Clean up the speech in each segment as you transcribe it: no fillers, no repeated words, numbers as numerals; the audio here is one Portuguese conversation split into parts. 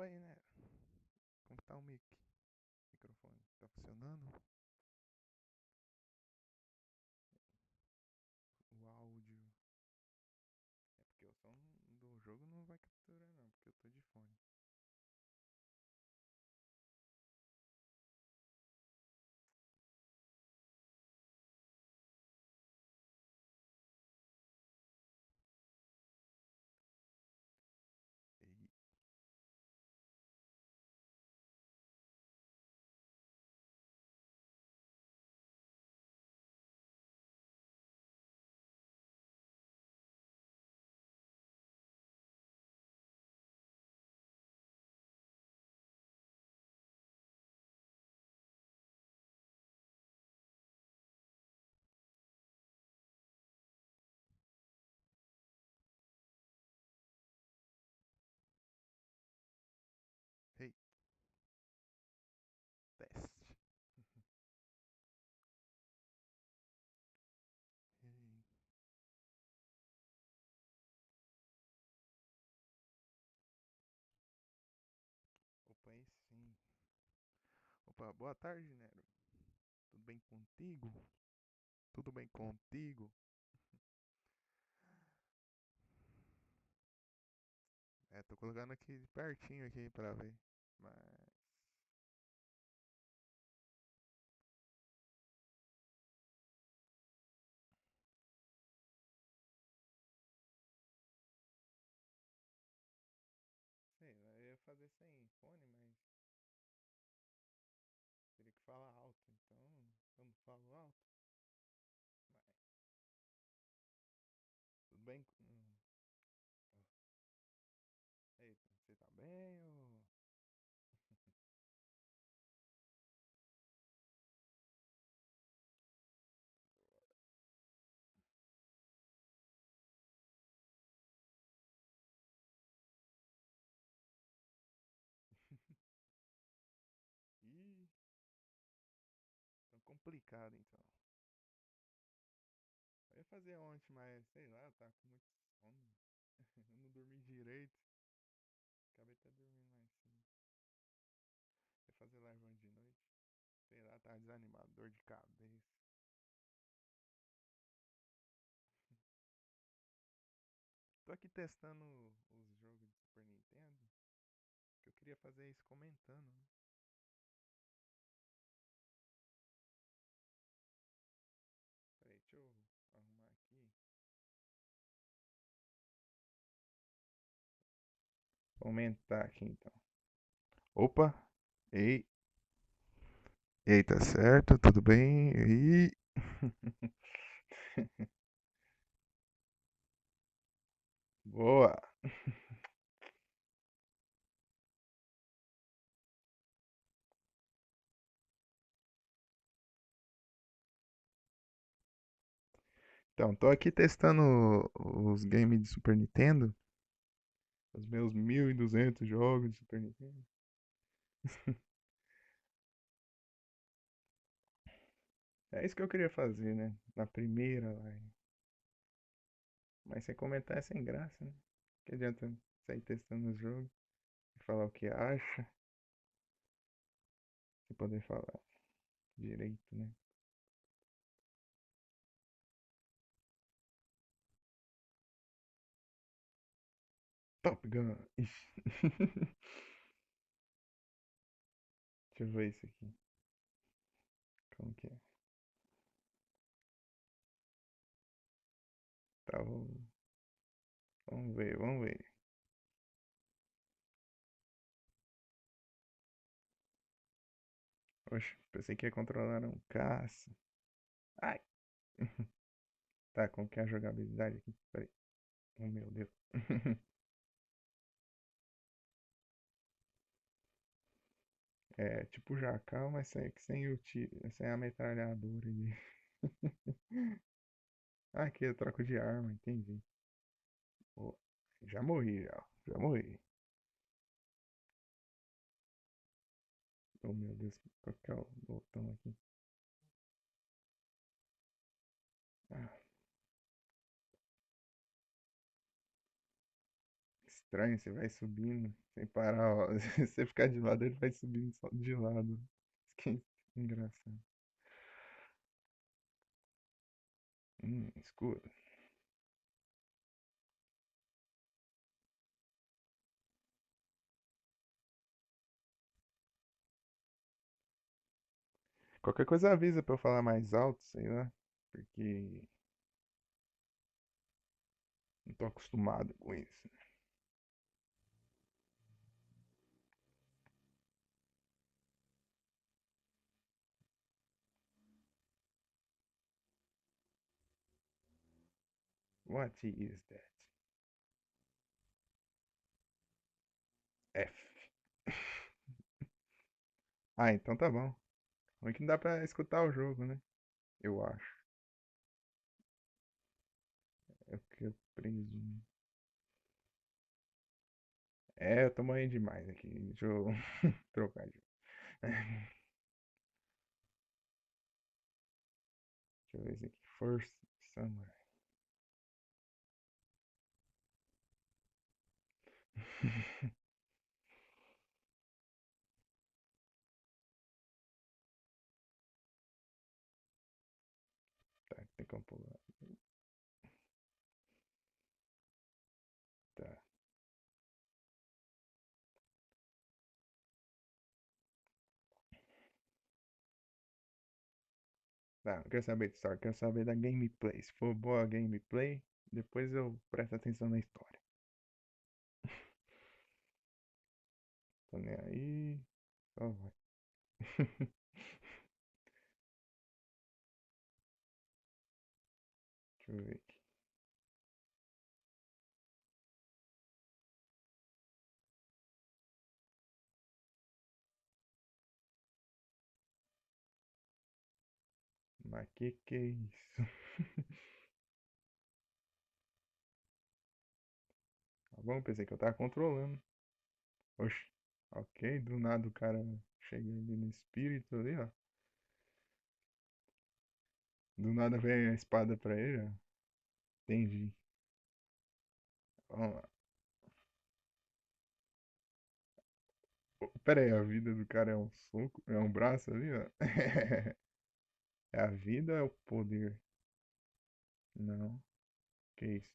Opa aí, né? Como tá o microfone? Tá funcionando? O áudio. É porque o som do jogo não vai capturar não, porque eu tô de fone. E... Hey, teste. Hey. Opa aí sim. Opa, boa tarde, Nero. Tudo bem contigo? Tudo bem contigo? É, tô colocando aqui pertinho aqui pra ver. Mas, sei lá, eu ia fazer sem fone, mas teria que falar alto, então eu não falo alto. Mas, tudo bem? Eita, você tá bem ou... Ih, tão complicado então. Eu ia fazer ontem, mas sei lá, eu tava com muito sono. Eu não dormi direito. Acabei até dormindo mais cedo. Ia fazer live ontem de noite. Sei lá, tava desanimado, dor de cabeça. Tô aqui testando os jogos de Super Nintendo. Que eu queria fazer isso comentando, né? Peraí, deixa eu arrumar aqui. Vou aumentar aqui então. Opa! Ei, ei, tá certo? Tudo bem? E boa! Então, tô aqui testando os games de Super Nintendo, os meus 1.200 jogos de Super Nintendo. É isso que eu queria fazer, né? Na primeira live. Mas sem comentar é sem graça, né? Que adianta sair testando os jogos e falar o que acha, e poder falar direito, né? Top Gun! Ixi. Deixa eu ver isso aqui. Como que é? Tá, vamos ver, vamos ver. Oxe, pensei que ia controlar um caça. Ai! Tá, como que é a jogabilidade aqui? Peraí. Oh, meu Deus. É tipo Jacal, mas sem o tiro, sem a metralhadora ali. Ah, aqui eu troco de arma, entendi. Pô, já morri, já. Já morri. Oh, meu Deus. Qual que é o botão aqui? Ah, estranho, você vai subindo sem parar, ó. Se você ficar de lado, ele vai subindo só de lado. Que engraçado. Escuro. Qualquer coisa avisa pra eu falar mais alto, sei lá. Porque não tô acostumado com isso. What is that? F. Ah, então tá bom. Ruim que não dá pra escutar o jogo, né? Eu acho. É o que eu presumo. É, eu tô morrendo demais aqui. Deixa eu trocar de. Deixa eu ver esse aqui. First Samurai. Tá, tem como pular. Tá. Tá, não quero saber de história, quero saber da gameplay. Se for boa a gameplay, depois eu presto atenção na história. Tô nem aí. Só vai. Deixa eu ver aqui. Mas que é isso? Tá bom, pensei que eu tava controlando. Oxi. Ok, do nada o cara chega ali no espírito ali, ó. Do nada vem a espada pra ele, ó. Entendi. Vamos lá. Pera aí, a vida do cara é um soco? É um braço ali, ó? É a vida ou é o poder? Não. Que isso?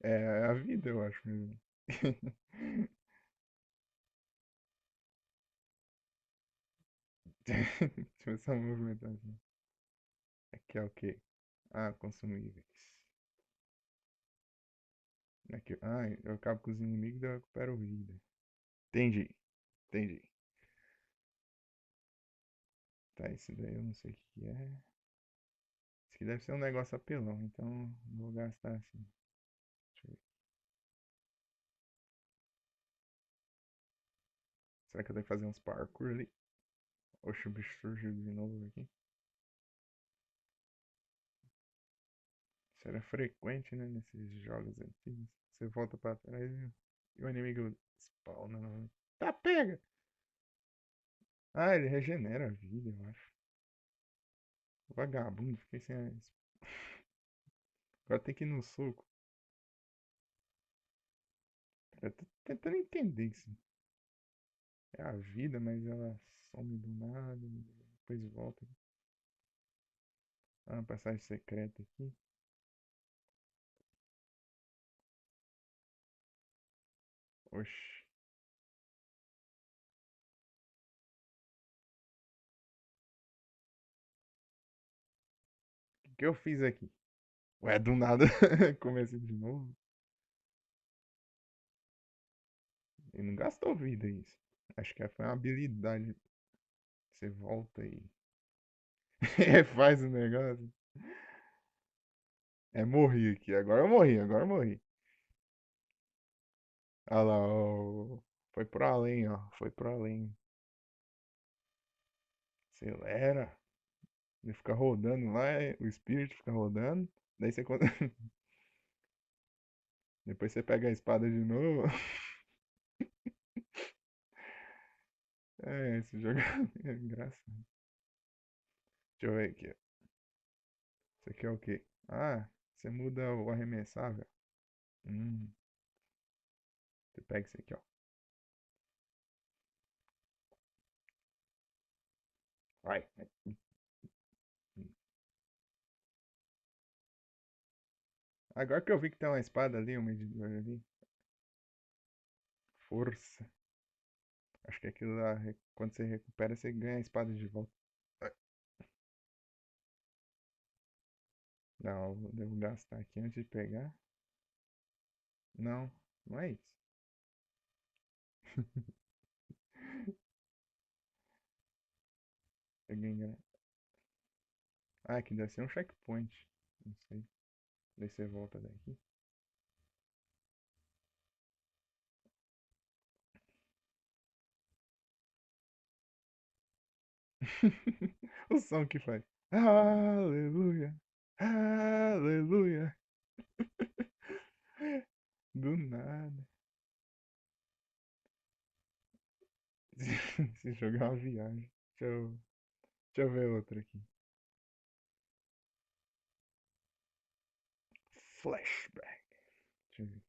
É a vida, eu acho mesmo. Deixa eu só movimentar assim. Aqui é o quê? Ah, consumíveis. Aqui, ah, eu acabo com os inimigos e eu recupero vida. Entendi, entendi. Tá, esse daí eu não sei o que que é. Esse aqui deve ser um negócio apelão, então vou gastar assim. Deixa eu ver. Será que eu tenho que fazer uns parkour ali? Oxe, o bicho surgiu de novo aqui. Isso era frequente, né, nesses jogos antigos. Você volta pra trás e o inimigo spawna novamente. Tá, pega! Ah, ele regenera a vida, eu acho. Vagabundo, fiquei sem a... Agora tem que ir no soco. Eu tô tentando entender isso. É a vida, mas ela some do nada, depois volta. Ah, uma passagem secreta aqui. Oxi. O que eu fiz aqui? Ué, do nada comecei de novo. E não gastou vida isso. Acho que foi uma habilidade. Você volta e faz o negócio. É, morri aqui. Agora eu morri, agora eu morri. Olha lá, ó. Foi pro além, ó. Foi pro além. Acelera. Ele fica rodando lá, o espírito fica rodando. Daí você. Depois você pega a espada de novo. É, esse jogo é engraçado. Deixa eu ver aqui. Isso aqui é o quê? Ah, você muda o arremessável. Hum, você pega isso aqui, ó. Vai. Agora que eu vi que tem uma espada ali, um medidor ali. Força. Acho que aquilo lá, quando você recupera, você ganha a espada de volta. Ai, não, eu devo gastar aqui antes de pegar. Não, não é isso. Peguei Ah, aqui deve ser um checkpoint. Não sei. Daí você volta daqui. O som que faz. Aleluia. Aleluia. Do nada. Esse jogo é uma viagem. Deixa eu ver outra aqui. Flashback. Deixa eu ver.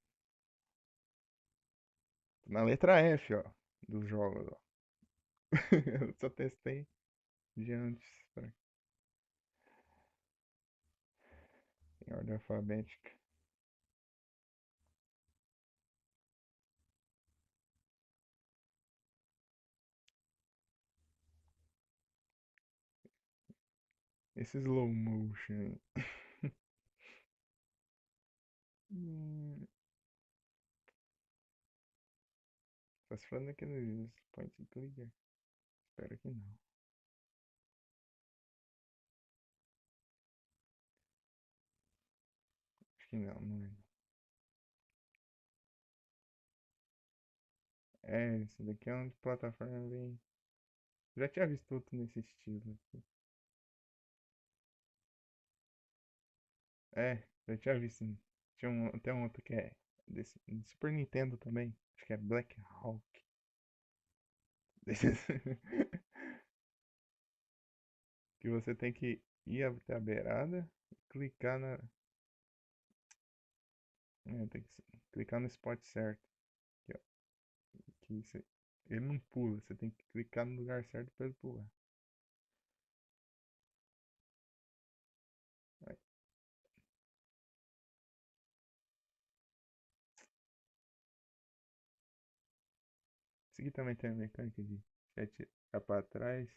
Na letra F, ó. Dos jogos, ó. Eu só testei de antes. Em ordem alfabética. Esse slow motion. Hum, Só se for naqueles point and clicker. Espero que não. Acho que não, não é. É, esse daqui é um de plataforma bem. Já tinha visto outro nesse estilo aqui. É, já tinha visto. Tem um outro que é de Super Nintendo também. Acho que é Black Hawk. Desses- que você tem que ir até a beirada, clicar na. Tem que clicar no spot certo. Aqui, ó, ele não pula, você tem que clicar no lugar certo para ele pular. Aí, esse aqui também tem a mecânica de você atirar pra trás.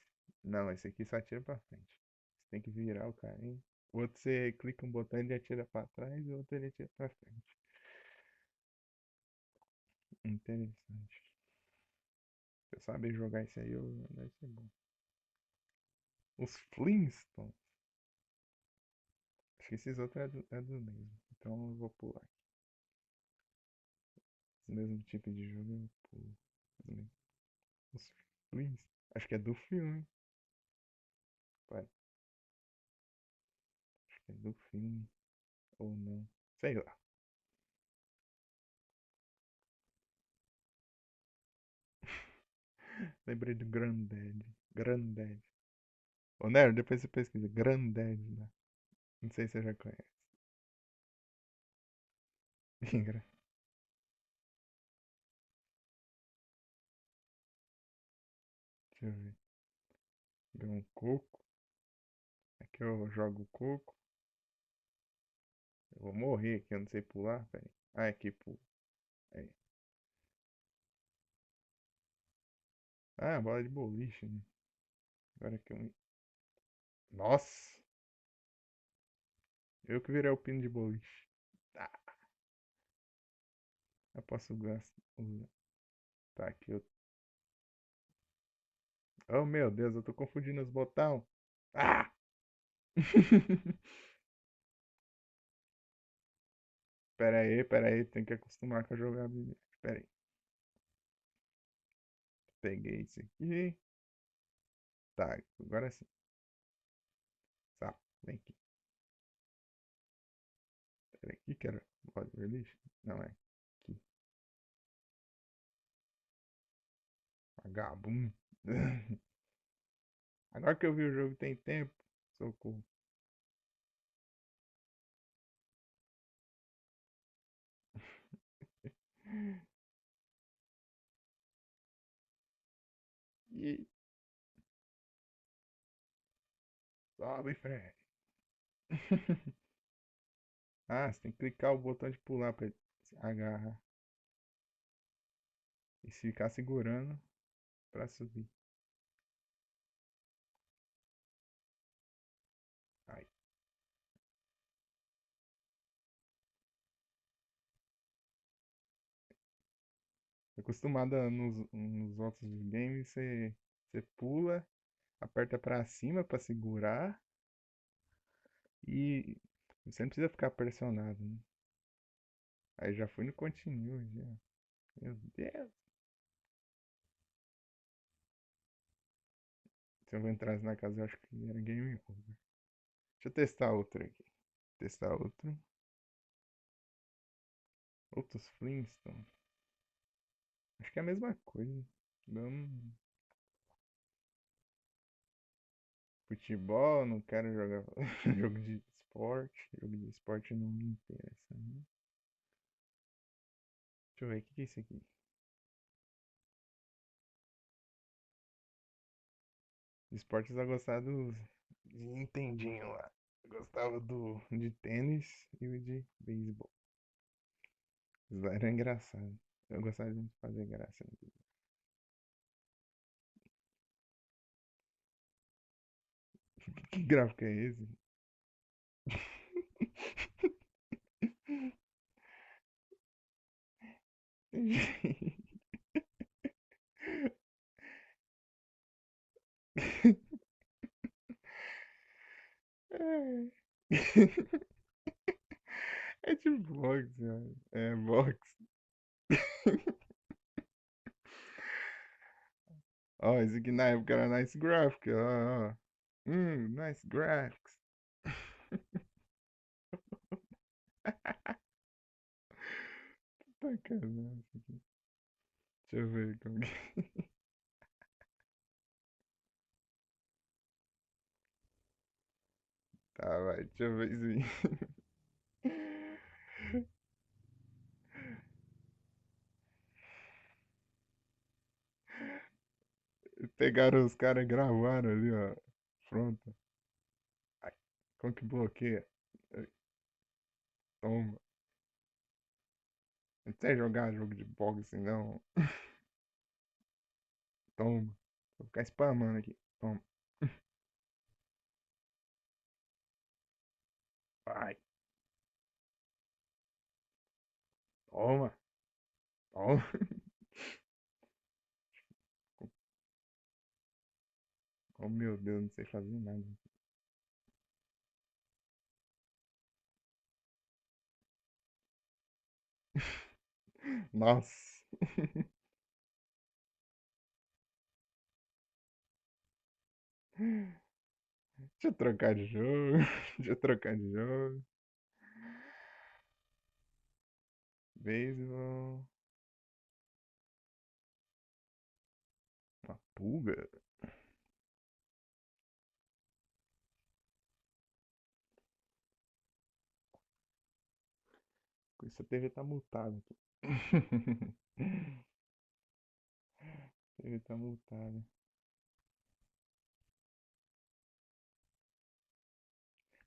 Não, esse aqui só atira pra frente. Você tem que virar o carinha. O outro você clica um botão e ele atira pra trás, o outro ele atira pra frente. Interessante. Se eu saber jogar isso aí, deve ser bom. Os Flintstones. Acho que esses outros é do mesmo. Então eu vou pular. Esse mesmo tipo de jogo eu pulo. Os Flintstones. Acho que é do filme. Pai, acho que é do filme. Ou não. Sei lá. Lembrei do Granddad. Granddad. Ô, Nero, depois você pesquisa. Granddad, né? Não sei se você já conhece. Engra- Deixa eu ver. Deu um coco. Aqui eu jogo coco. Eu vou morrer aqui, eu não sei pular. Peraí. Ah, aqui pulo. Aí. Ah, bola de boliche, né? Agora que eu. Nossa! Eu que virei o pino de boliche. Ah, eu posso usar. Tá, aqui eu. Oh, meu Deus, eu tô confundindo os botões. Ah! Pera aí, tem que acostumar com a jogabilidade. Pera aí. Peguei isso aqui. Tá, agora sim. Tá, vem aqui. Pera aqui que era body release? Não é. Aqui. Vagabundo. Agora que eu vi o jogo tem tempo. Socorro. E sobe, Fred. Ah, você tem que clicar o botão de pular pra ele agarrar. E se ficar segurando pra subir. Ai. Tô acostumada nos outros games, você pula, aperta pra cima pra segurar e você não precisa ficar pressionado, né? Aí já fui no continue, já. Meu Deus. Se eu entrasse na casa, eu acho que era game over. Deixa eu testar outro aqui. Testar outro. Outros Flintstones. Acho que é a mesma coisa. Não... Futebol, não quero jogar jogo de esporte. Jogo de esporte não me interessa, né? Deixa eu ver, o que é isso aqui? De esportes eu gostava de Nintendinho lá. Eu gostava de tênis e o de beisebol. Isso lá era engraçado. Eu gostava de fazer graça. Que gráfico é esse? É. É de boxe, mano. É boxe. Ó, esse aqui na época era Nice Graphics. Ó, ó. Nice Graphics. Sacanagem isso aqui. Deixa eu ver como que. Tá, vai, deixa eu ver isso aí. Pegaram os caras e gravaram ali, ó. Pronto. Ai, como que bloqueia? Ai, toma. Não sei jogar jogo de boxe, não. Toma. Vou ficar spamando aqui. Toma. Vai. Toma. Toma. Oh, meu Deus, não sei fazer nada. Nossa. Deixa eu trocar de jogo. Deixa eu trocar de jogo. Beisebol. Uma pulga? Com isso a TV tá mutada aqui. A TV tá mutada.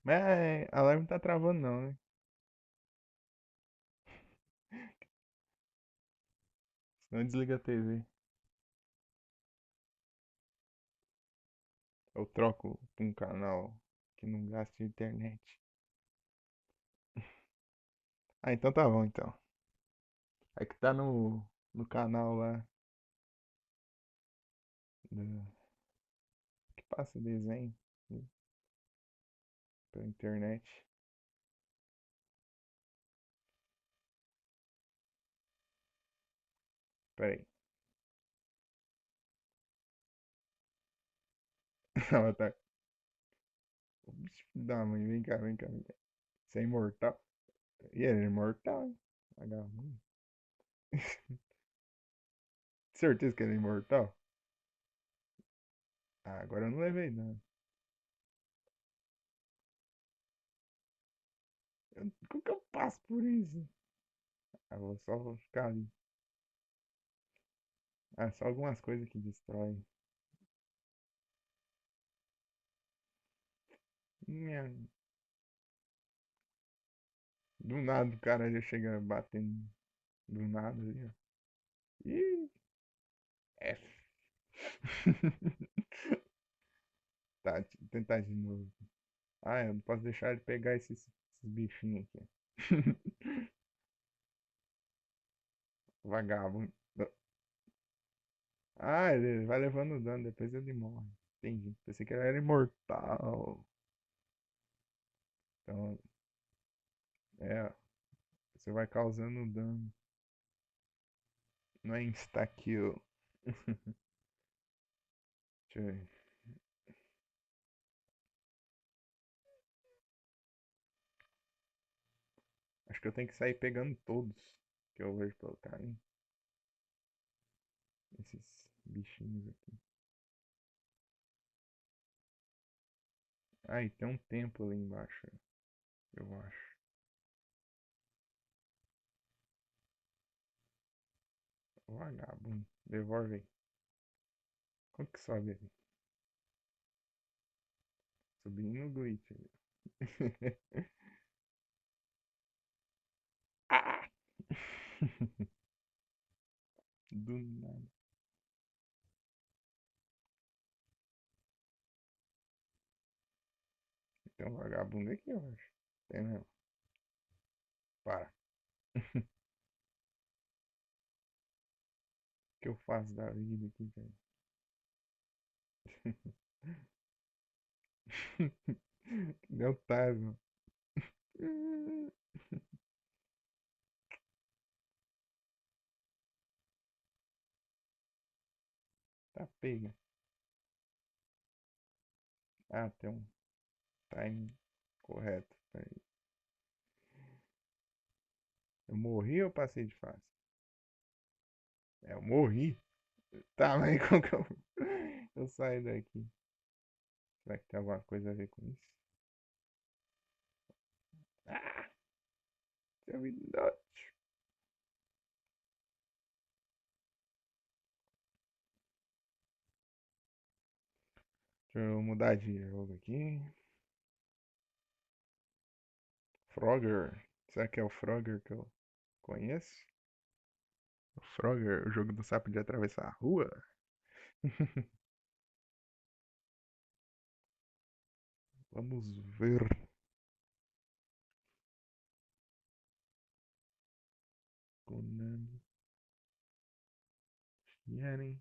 Mas a live não tá travando não, né? Senão desliga a TV. Eu troco pra um canal que não gasta internet. Ah, então tá bom então. É que tá no canal lá que passa desenho, né, pela internet. Pera aí. Ela tá. Bicho da mãe, vem cá, vem cá, vem cá. Você é imortal? E ele é imortal, hein? Vagabundo. Certeza que ele é imortal? Ah, agora eu não levei nada. Como que eu passo por isso? Ah, vou só ficar ali. Ah, só algumas coisas que destroem. Minha- Do nada o cara já chega batendo do nada ali, ó. Ih, F. Tá, tentar de novo. Ah, eu não posso deixar ele pegar esses bichinhos aqui. Vagabundo. Ah, ele vai levando dano, depois ele morre. Entendi. Pensei que ele era imortal. Então, é, você vai causando dano. Não é insta-kill. Deixa eu ver. Acho que eu tenho que sair pegando todos que eu vejo pelo caminho. Esses bichinhos aqui. Ah, e tem um templo ali embaixo, eu acho. Vagabundo. Devolve aí. Como que sobe ali? Subindo no glitch ali. Ah! Do nada. Tem um vagabundo aqui, eu acho. Tem mesmo. Para. O que eu faço da vida aqui, velho? Deu Tarzan. Tá pega. Ah, tem um time correto. Peraí. Eu morri ou passei de fase? É, eu morri. Tá, mas como que eu saio daqui? Será que tem alguma coisa a ver com isso? Ah, seu minote. Deixa eu mudar de jogo aqui. Frogger. Será que é o Frogger que eu conheço? O Frogger, o jogo do sapo de atravessar a rua? Vamos ver. Konami. Yanni.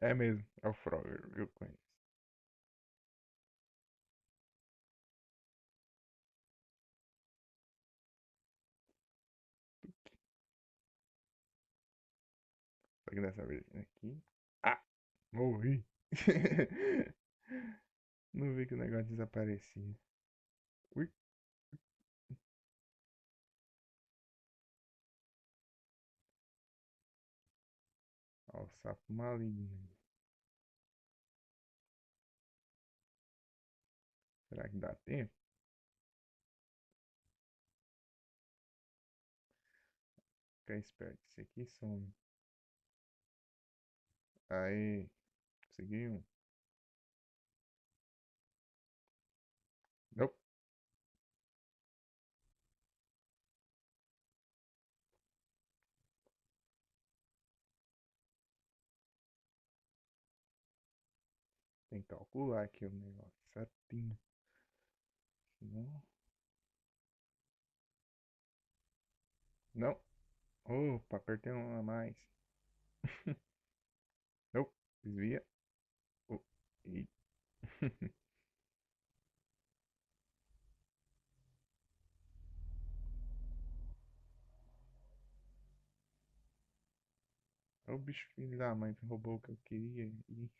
É mesmo, é o Frogger, eu conheço. Só que dessa vez aqui. Ah, morri. Não vi que o negócio desaparecia. Ui, ó, o sapo maligno. Será que dá tempo? Fica esperto, esse aqui some. Aí, consegui um. Nope, tem que calcular aqui o negócio certinho. Não, não. Opa, apertei um a mais. Nope, desvia. Oh, e... O bicho filho da mãe roubou o que eu queria. E...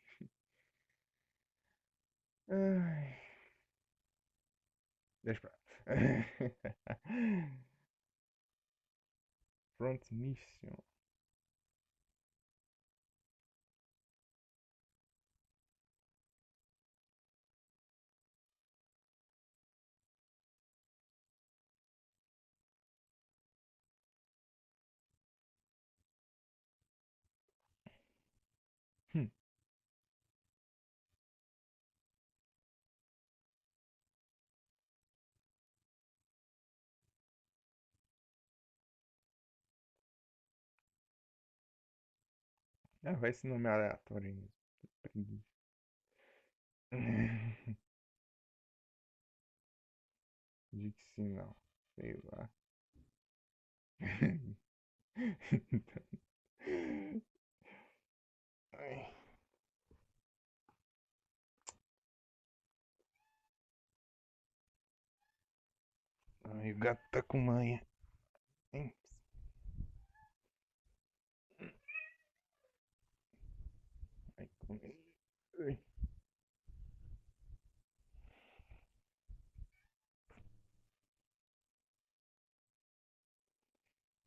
Ai, deixa pra lá. Front Mission. Ah, vai esse nome aleatório aí. Preguiça. Diccinal. Sei lá. Ai, ai, o gato tá com manha. Hein? Ai, ai.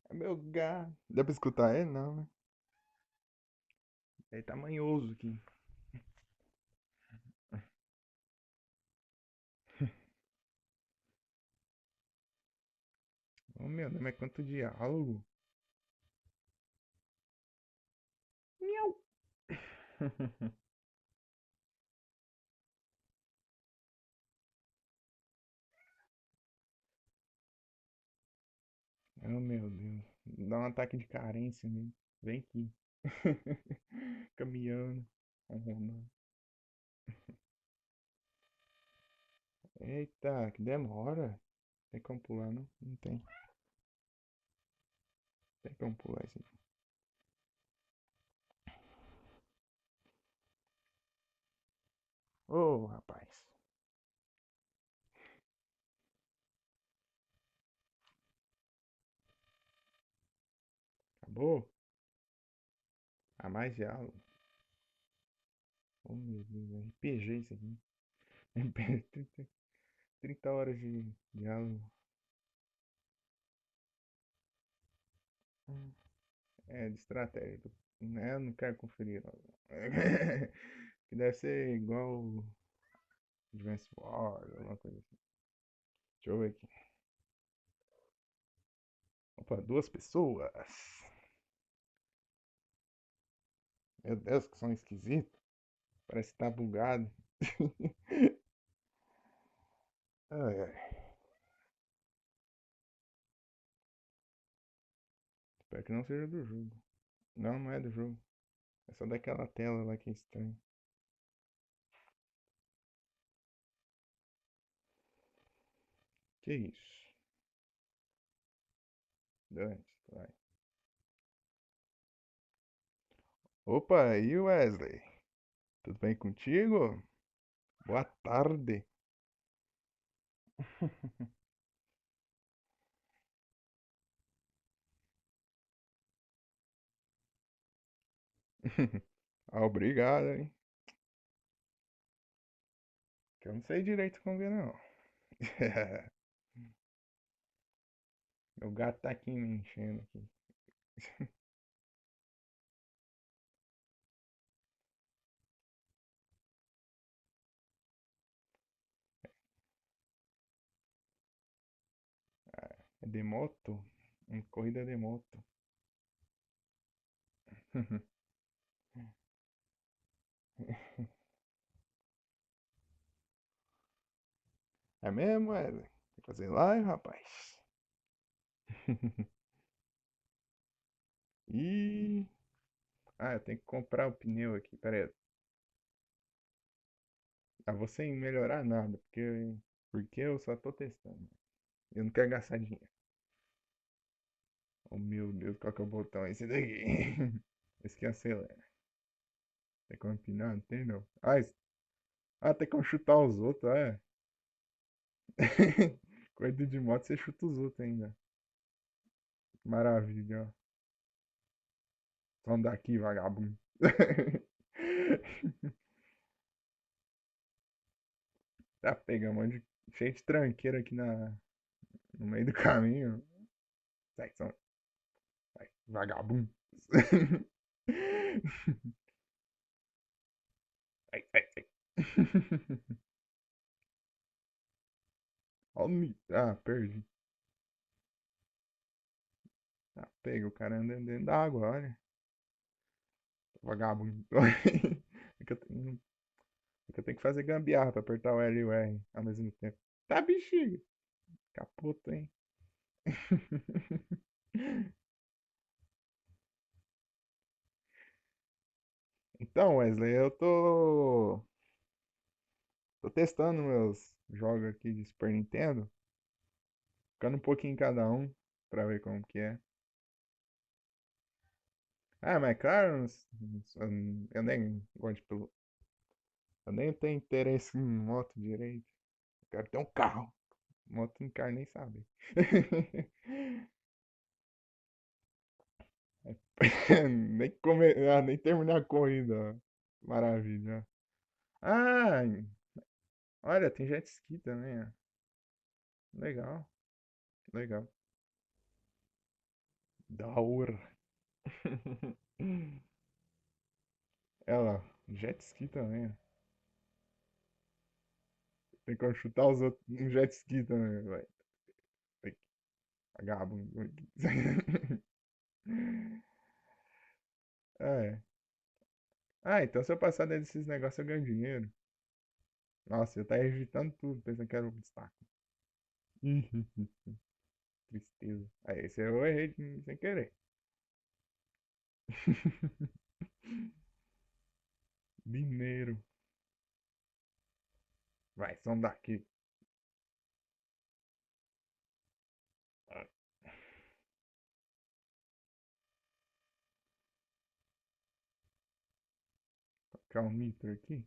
É meu gato. Dá pra escutar ele? Não, né? Ele tá manhoso aqui. Oh, meu Deus, mas quanto diálogo. Miau. Oh, meu Deus. Dá um ataque de carência nele. Vem aqui. Caminhando. Ronronando. Eita, que demora. Tem como pular, não? Não tem. Tem como pular isso aqui. Ô, rapaz. Acabou? A mais diálogo. Oh, meu Deus. RPG isso aqui. 30 horas de diálogo. É, de estratégia. Né, eu não quero conferir, não. Que deve ser igual Advance Wars, alguma coisa assim. Deixa eu ver aqui. Opa, duas pessoas. Meu Deus, que som esquisito. Parece que tá bugado. Ai, ai. Espero que não seja do jogo. Não, não é do jogo. É só daquela tela lá que é estranha. Que isso? Dane, vai. Opa, e Wesley? Tudo bem contigo? Boa tarde. Ah, obrigado, hein? Que eu não sei direito como é, não. Meu gato tá aqui me enchendo aqui. É de moto? Corrida de moto. É mesmo, Wesley? Quer fazer live, rapaz? Ih. Ah, eu tenho que comprar o pneu aqui. Pera aí. Ah, vou sem melhorar nada, porque eu só tô testando. Eu não quero gastar dinheiro. Oh meu Deus, qual que é o botão? Esse daqui. Esse que acelera. Tem como empinar? Não tem não. Tem como chutar os outros, é. Corrida de moto, você chuta os outros ainda. Maravilha, ó. Vamos daqui, vagabundo. Tá pegando um monte de cheio de tranqueira aqui no meio do caminho. Sai, sai, vagabundo. Sai, sai, sai. Perdi. Pega o cara andando dentro da água, olha. Vagabundo. É que eu tenho, é que eu tenho que fazer gambiarra pra apertar o L e o R ao mesmo tempo. Tá, bexiga. Capoto, hein? Então, Wesley, tô testando meus jogos aqui de Super Nintendo, ficando um pouquinho em cada um, pra ver como que é. Ah, mas claro, eu nem gosto de piloto. Eu nem tenho interesse em moto direito. Eu quero ter um carro. Moto não quero nem saber. Nem terminar a corrida. Maravilha. Ah, olha, tem jet ski também, ó. Legal, legal. Da hora. Ela, jet ski também, ó. Tem como chutar os outros um jet ski também, vai. Tem que vagabundo. É. Ah, então se eu passar desses negócios eu ganho dinheiro. Nossa, eu tava evitando tudo, pensando que era um obstáculo. Tristeza. Aí, esse eu errei sem querer. Dinheiro. Vai, som daqui. Ah, qual que é o nitro aqui?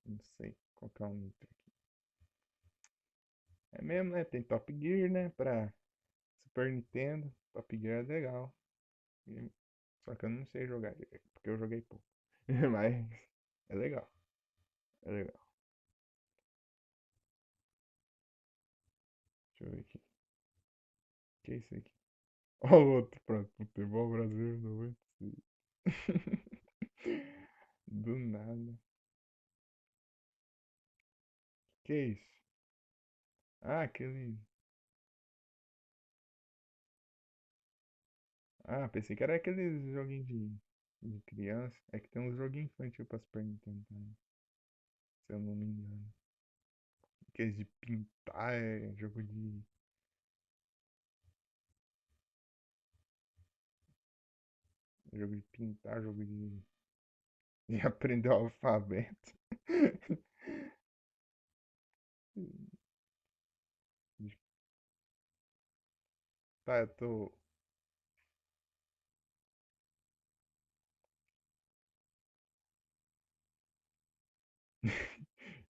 Não sei qual que é o nitro aqui. É mesmo, né? Tem Top Gear, né? Pra Super Nintendo. Top Gear é legal. Só que eu não sei jogar direito, porque eu joguei pouco. Mas é legal. É legal. Deixa eu ver aqui. O que é isso aqui? Ó, o outro pra futebol brasileiro 96. Do nada. Que é isso? Ah, aquele. Ah, pensei que era aqueles joguinhos de criança. É que tem uns joguinhos infantil pra Super Nintendo também, se eu não me engano. Aqueles de pintar, é jogo de pintar, jogo de aprender o alfabeto. Tá, eu tô.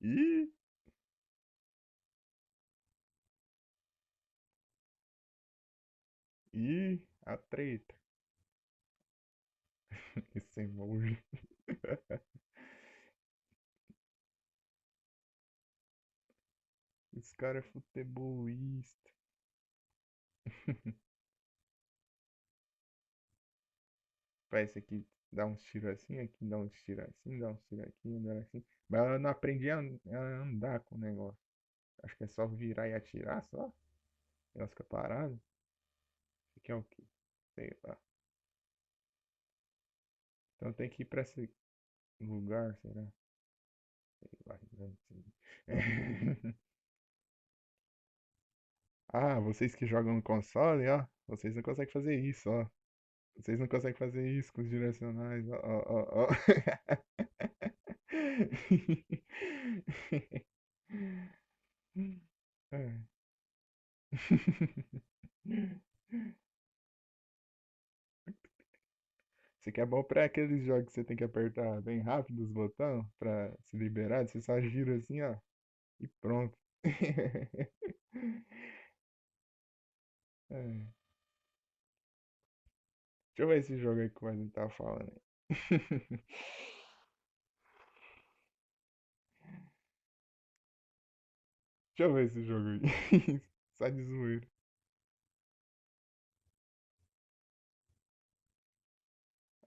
Ih, ih, a treta. Esse emoji. Esse cara é futebolista. Parece que dá uns tiros assim, aqui dá uns tiros assim, dá uns tiros aqui, dá assim. Mas eu não aprendi a andar com o negócio. Acho que é só virar e atirar só. O negócio fica parado. Isso aqui é o quê? Sei lá. Então tem que ir pra esse lugar, será? Sei lá, não sei. Ah, vocês que jogam no console, ó. Vocês não conseguem fazer isso, ó. Vocês não conseguem fazer isso com os direcionais, ó, ó, ó, ó. É. Isso aqui é bom pra aqueles jogos que você tem que apertar bem rápido os botões pra se liberar. Você só gira assim, ó, e pronto. É. Deixa eu ver esse jogo aí que o Wesley tá falando aí. Deixa eu ver esse jogo aí. Sai de zoeira.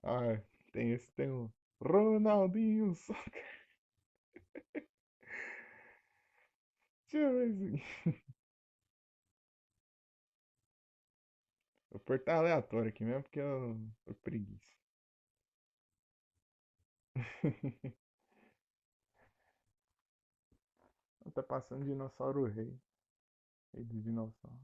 Ah, é. Tem esse, tem o Ronaldinho. Deixa eu ver esse. Vou apertar aleatório aqui mesmo porque eu tô com preguiça. Tá passando dinossauro rei. Rei do dinossauro.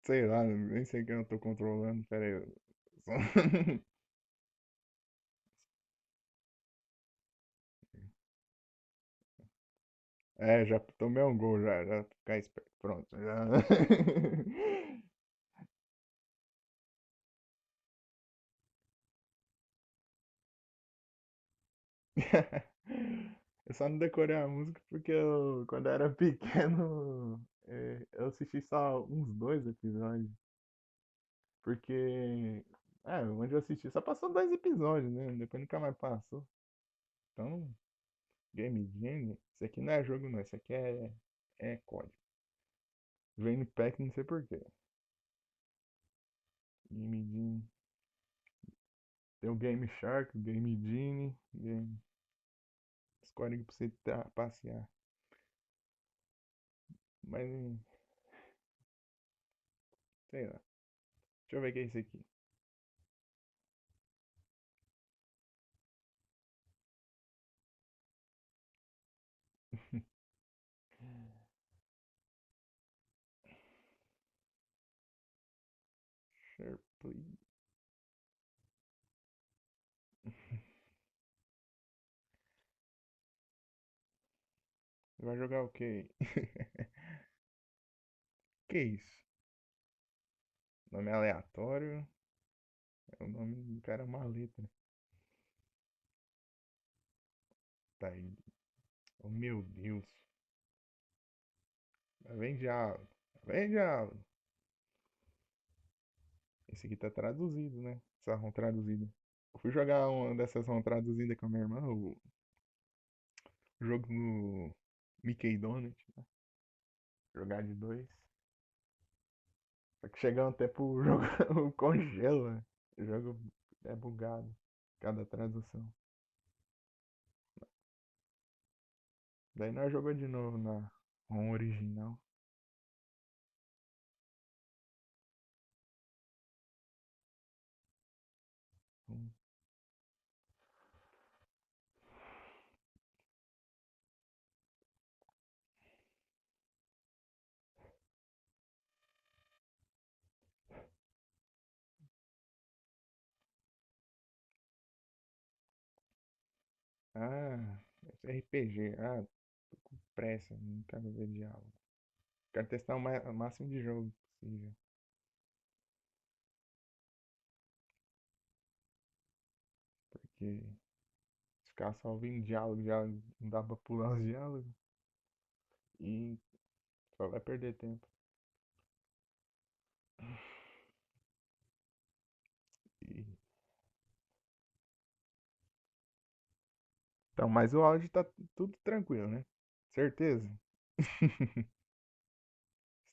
Sei lá, nem sei quem eu tô controlando. Pera aí. É, já tomei um gol, já ficar esperto. Pronto. Já. Eu só não decorei a música porque quando eu era pequeno, eu assisti só uns dois episódios. Porque, onde eu assisti só passou dois episódios, né? Depois nunca mais passou. Então, Game Jam, isso aqui não é jogo não, isso aqui é código. Vem no pack, não sei porquê. Game Jam. Tem o Game Shark, o Game Genie, os códigos pra você passear. Mas, sei lá. Deixa eu ver o que é isso aqui. Sharpley. Vai jogar o quê? Que isso? Nome aleatório. É o nome do cara é uma letra. Tá aí. Oh, meu Deus. Vem diálogo. Vem diálogo. Esse aqui tá traduzido, né? Essa ROM traduzida. Eu fui jogar uma dessas ROM traduzidas com a minha irmã, o jogo no Mickey Donut, né? Jogar de dois. Só que chega um tempo o jogo congela, né? O jogo é bugado. Cada tradução. Daí nós jogamos de novo na ROM original. Hum. Ah, esse RPG. Ah, tô com pressa, não quero ver diálogo. Quero testar o máximo de jogo possível. Porque se ficar só ouvindo diálogo, já não dá pra pular os diálogos. E só vai perder tempo. E... Então, mas o áudio tá tudo tranquilo, né? Certeza?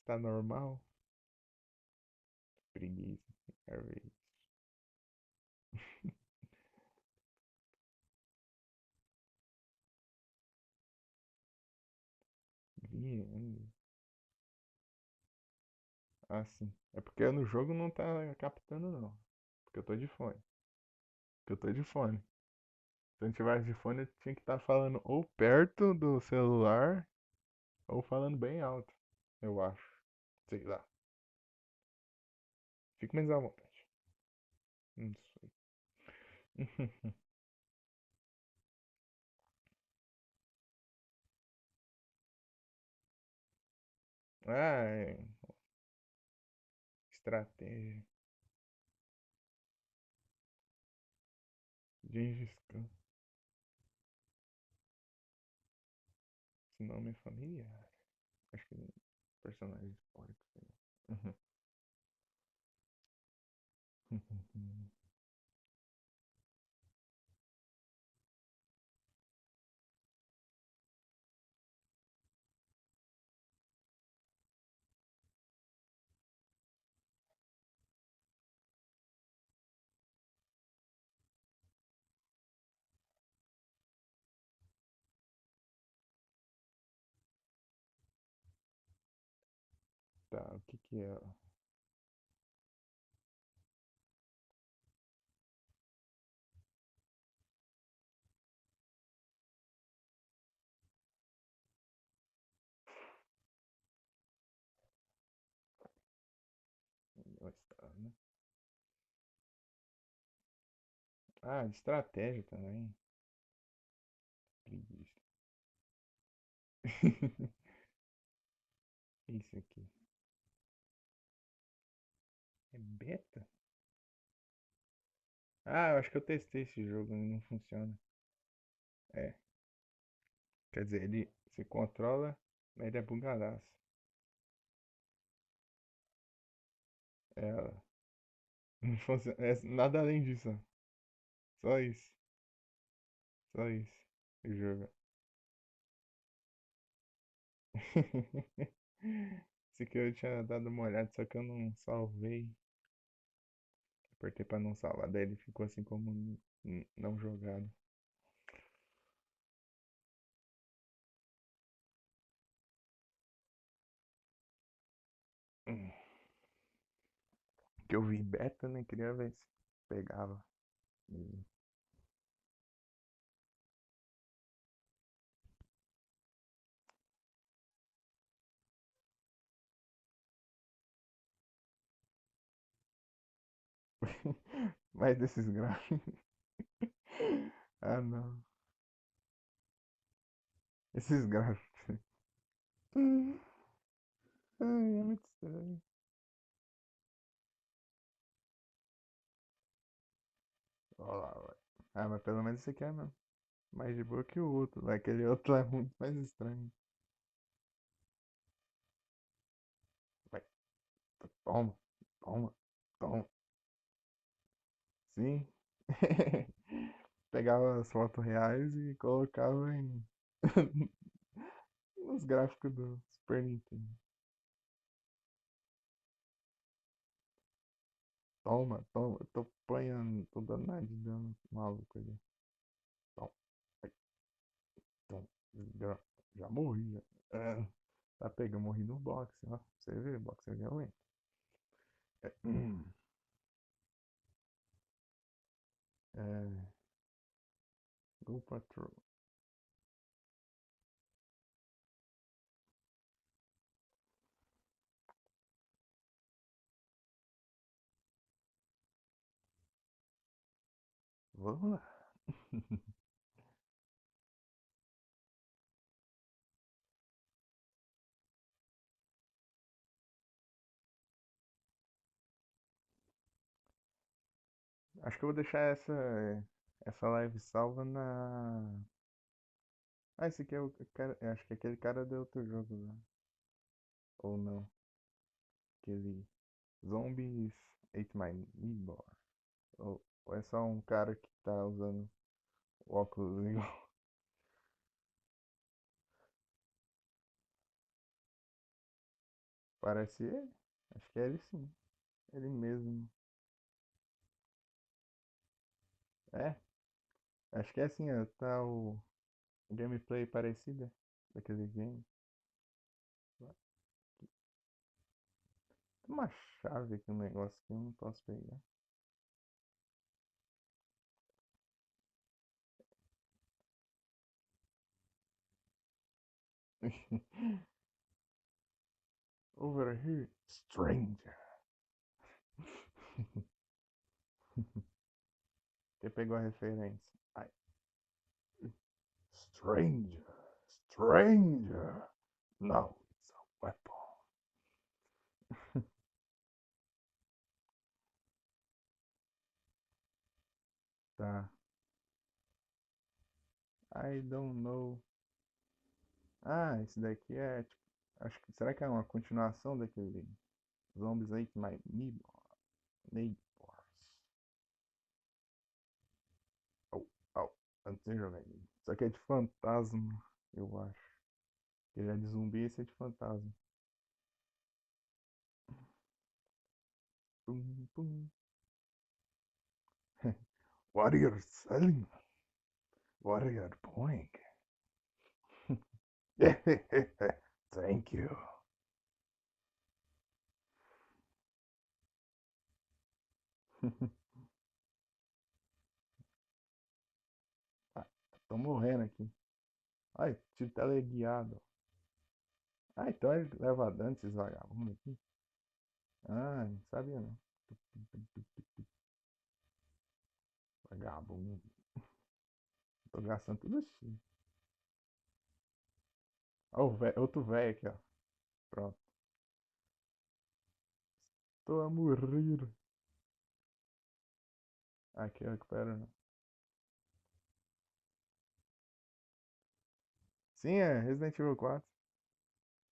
Está normal? Preguiça. Quero ver isso. Vindo. Ah, sim. É porque no jogo não tá captando, não. Porque eu tô de fone. Porque eu tô de fone. Se eu não tivesse de fone, eu tinha que estar falando ou perto do celular ou falando bem alto. Eu acho. Sei lá. Fico menos à vontade. Não sei. Ah, estratégia. Gengis Khan. Esse nome é familiar. Acho que é um personagem histórico. Sei lá. Tá, o que que é? Ah, de estratégia também. Preguiça. Isso aqui. É beta? Ah, eu acho que eu testei esse jogo e não funciona. É. Quer dizer, ele se controla, mas ele é bugadaço. É, não funciona, nada além disso. Ó. Só isso. Só isso. O jogo. Esse aqui eu tinha dado uma olhada, só que eu não salvei. Apertei pra não salvar, daí ele ficou assim como não jogado. Hum. Que eu vi beta, né? Queria ver se pegava. Hum. Mais desses gráficos. Ah, não. Esses gráficos. Ai, é muito estranho. Olha lá, vai. Ah, mas pelo menos esse aqui é mais de boa que o outro. Aquele outro é muito mais estranho. Vai, toma, toma, toma. Sim. Pegava as fotos reais e colocava em nos gráficos do Super Nintendo. Toma, toma. Eu tô apanhando, tô danado de dano maluco ali. Toma, ai, toma. Já morri, já. Ah, tá pegando, morri no boxe, ó. Você vê, boxe é violento. É, é, Go Patrol. Vamos lá. Acho que eu vou deixar essa live salva na. Ah, esse aqui é o cara. Acho que aquele cara deu outro jogo lá. Ou não. Aquele. Zombies Ate My Neighbor. Ou é só um cara que tá usando o óculos igual. Parece ele. Acho que é ele sim. Ele mesmo. É? Acho que é assim, ó. Tá o gameplay parecida daquele game. Tem uma chave aqui, um negócio que eu não posso pegar. Over here. Stranger. Você pegou a referência. Ai. Stranger. Stranger. No, it's a weapon. Tá. I don't know. Ah, esse daqui é tipo. Acho que. Será que é uma continuação daquele Zombies Ate My Neighbors? Oh, oh. Antes de jogar ele. Isso aqui é de fantasma, eu acho. Ele é de zumbi, esse é de fantasma. Pum, pum. What are you selling? What are you doing? Thank you. Ah, tô morrendo aqui. Ai, tiro teleguiado. Ah, então ele leva dano esses vagabundos aqui. Ah, não sabia não. Vagabundo. Tô gastando tudo assim. Ó, outro velho aqui, ó. Pronto. Tô a morrer. Aqui, eu recupero. Sim, é Resident Evil 4.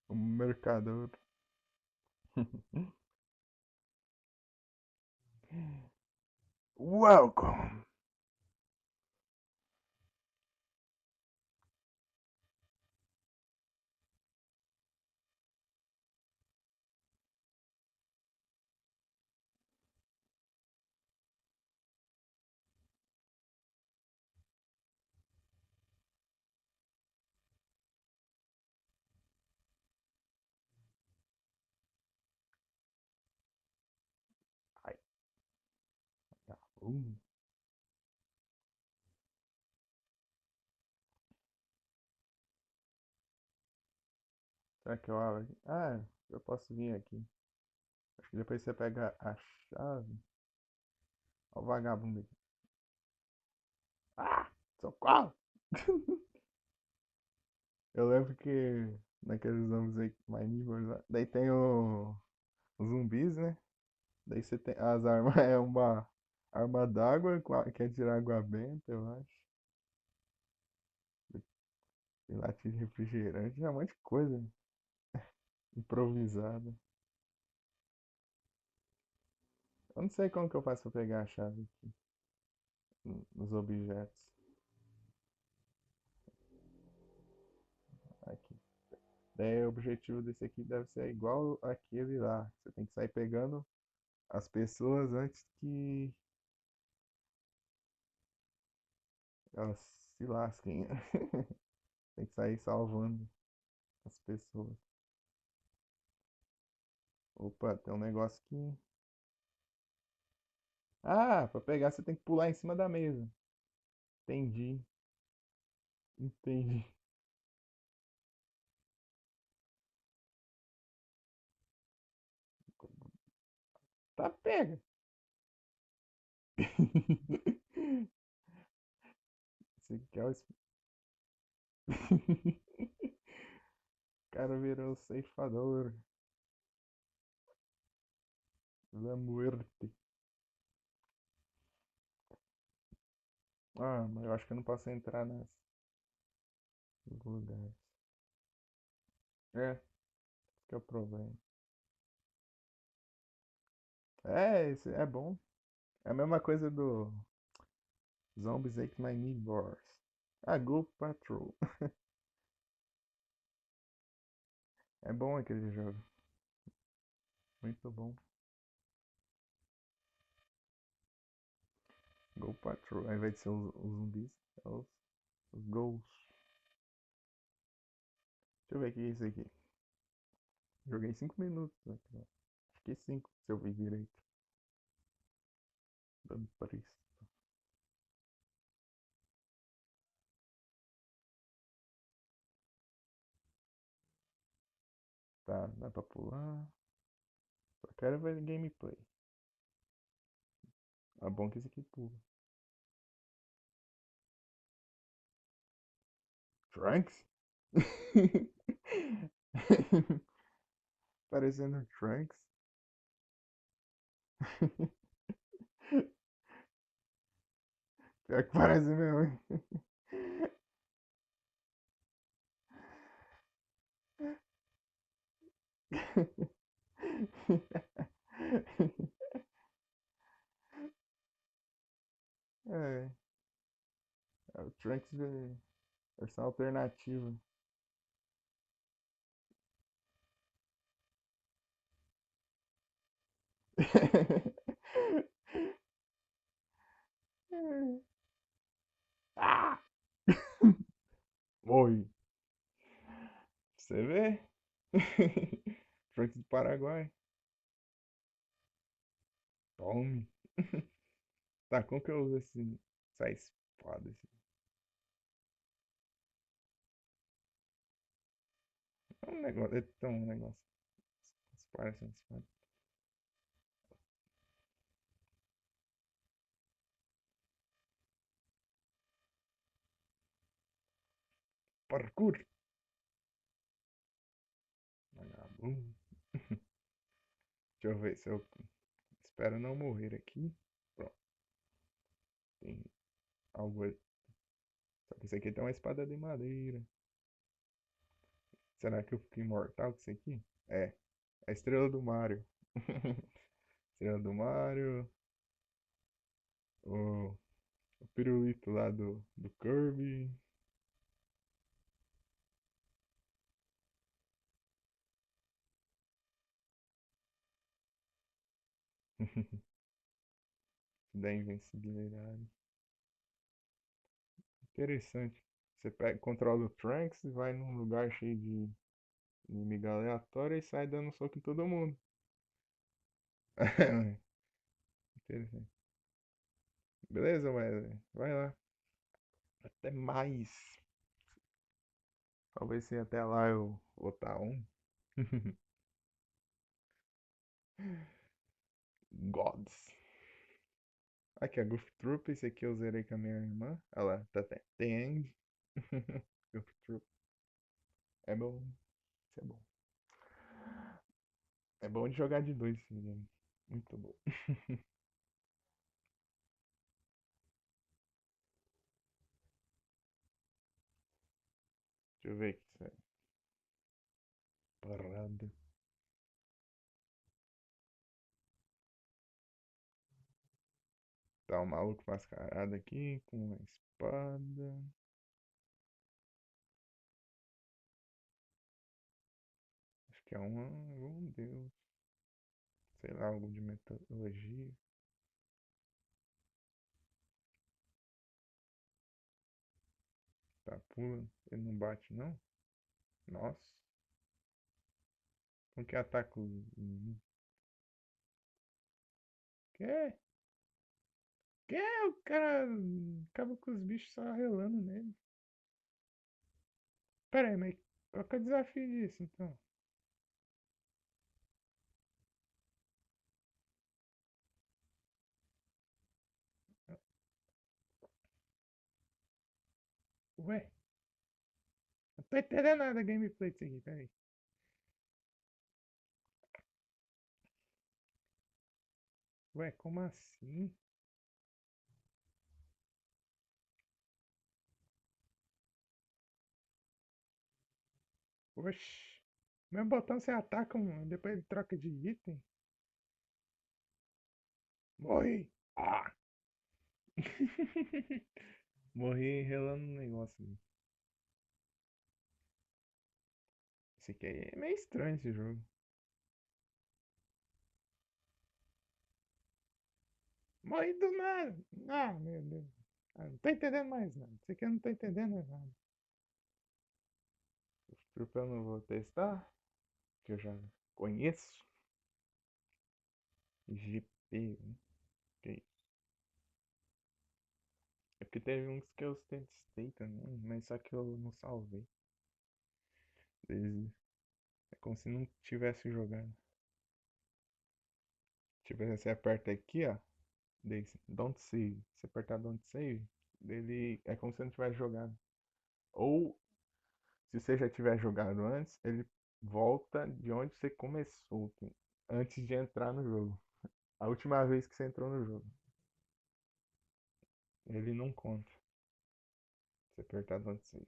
O mercador. Welcome. Ai, tá. Será que eu abro aqui? Ah, eu posso vir aqui. Acho que depois você pega a chave. Ó o vagabundo aqui. Ah, socorro! Eu lembro que naqueles nomes aí, My Neighbors, lá, daí tem os zumbis, né? Daí você tem as armas, é uma arma d'água, que é tirar água benta, eu acho. Tem latinha de refrigerante, é um monte de coisa improvisada. Eu não sei como que eu faço pra pegar a chave aqui, nos objetos. Aqui. Daí o objetivo desse aqui deve ser igual aquele lá. Você tem que sair pegando as pessoas antes que elas se lasquem. Tem que sair salvando as pessoas. Opa, tem um negócio aqui. Ah, pra pegar você tem que pular em cima da mesa. Entendi, entendi. Tá, pega. Esse aqui é o... O cara virou ceifador da muerte. Ah, mas eu acho que eu não posso entrar nesses lugares. É, esse que é o problema. É, esse é bom. É a mesma coisa do Zombies Ate My Neighbors. Ah, Go Patrol. É bom aquele jogo. Muito bom. Go Patrol. Ao invés de ser os zumbis, é os Ghosts. Deixa eu ver o que é isso aqui. Joguei 5 minutos aqui, ó. Acho que 5, se eu vi direito. Dando preço. Tá, dá pra pular. Só quero ver gameplay. É bom que esse aqui pula. Trunks? Parecendo Trunks. Pior que parece mesmo, hein? É, é o Trunks versão alternativa. Ah! Morri. Você vê? Trunks do Paraguai. Tome. Tá, como que eu uso essa espada? É um negócio. É tão um negócio. Parece uma espada. Parkour. Vagabundo. Deixa eu ver se eu espero não morrer aqui. Pronto, tem algo. Só que isso aqui tem uma espada de madeira. Será que eu fico imortal com isso aqui? É, a estrela do Mario. Estrela do Mario. O, o pirulito lá do Kirby. Da invencibilidade. Interessante. Você pega, controla o Trunks e vai num lugar cheio de inimigo aleatório e sai dando soco em todo mundo. Interessante. Beleza, Wesley? Vai lá. Até mais. Talvez se até lá eu botar um. Gods. Aqui, a Goof Troop. Esse aqui eu zerei com a minha irmã. Olha lá, tá até. Tem. Goof Troop. É bom. Isso é bom. É bom de jogar de dois esse game. Muito bom. Deixa eu ver aqui. Parada. Tá um maluco mascarado aqui com uma espada. Acho que é uma. Oh, Deus. Sei lá, algo de metodologia. Tá, pula. Ele não bate, não? Nossa. Como que ataca os. Que? Que? O cara acaba com os bichos só relando nele. Pera aí, mas qual que é o desafio disso, então? Ué, não tô entendendo nada da gameplay disso aqui, pera aí. Ué, como assim? Oxi. Mesmo botão você ataca um, depois ele troca de item. Morri! Ah! Morri relando um negócio ali. Esse aqui é meio estranho esse jogo. Morri do nada! Ah, meu Deus. Ah, não tô entendendo mais nada. Isso aqui eu não tô entendendo nada. Trupe eu não vou testar, que eu já conheço. GP, que isso? É porque teve uns que eu testei também, mas só que eu não salvei. É como se não tivesse jogado. Tipo, você aperta aqui, ó. Don't save. Se apertar don't save, ele é como se não tivesse jogado. Ou se você já tiver jogado antes, ele volta de onde você começou, antes de entrar no jogo. A última vez que você entrou no jogo. Ele não conta se apertar don't save.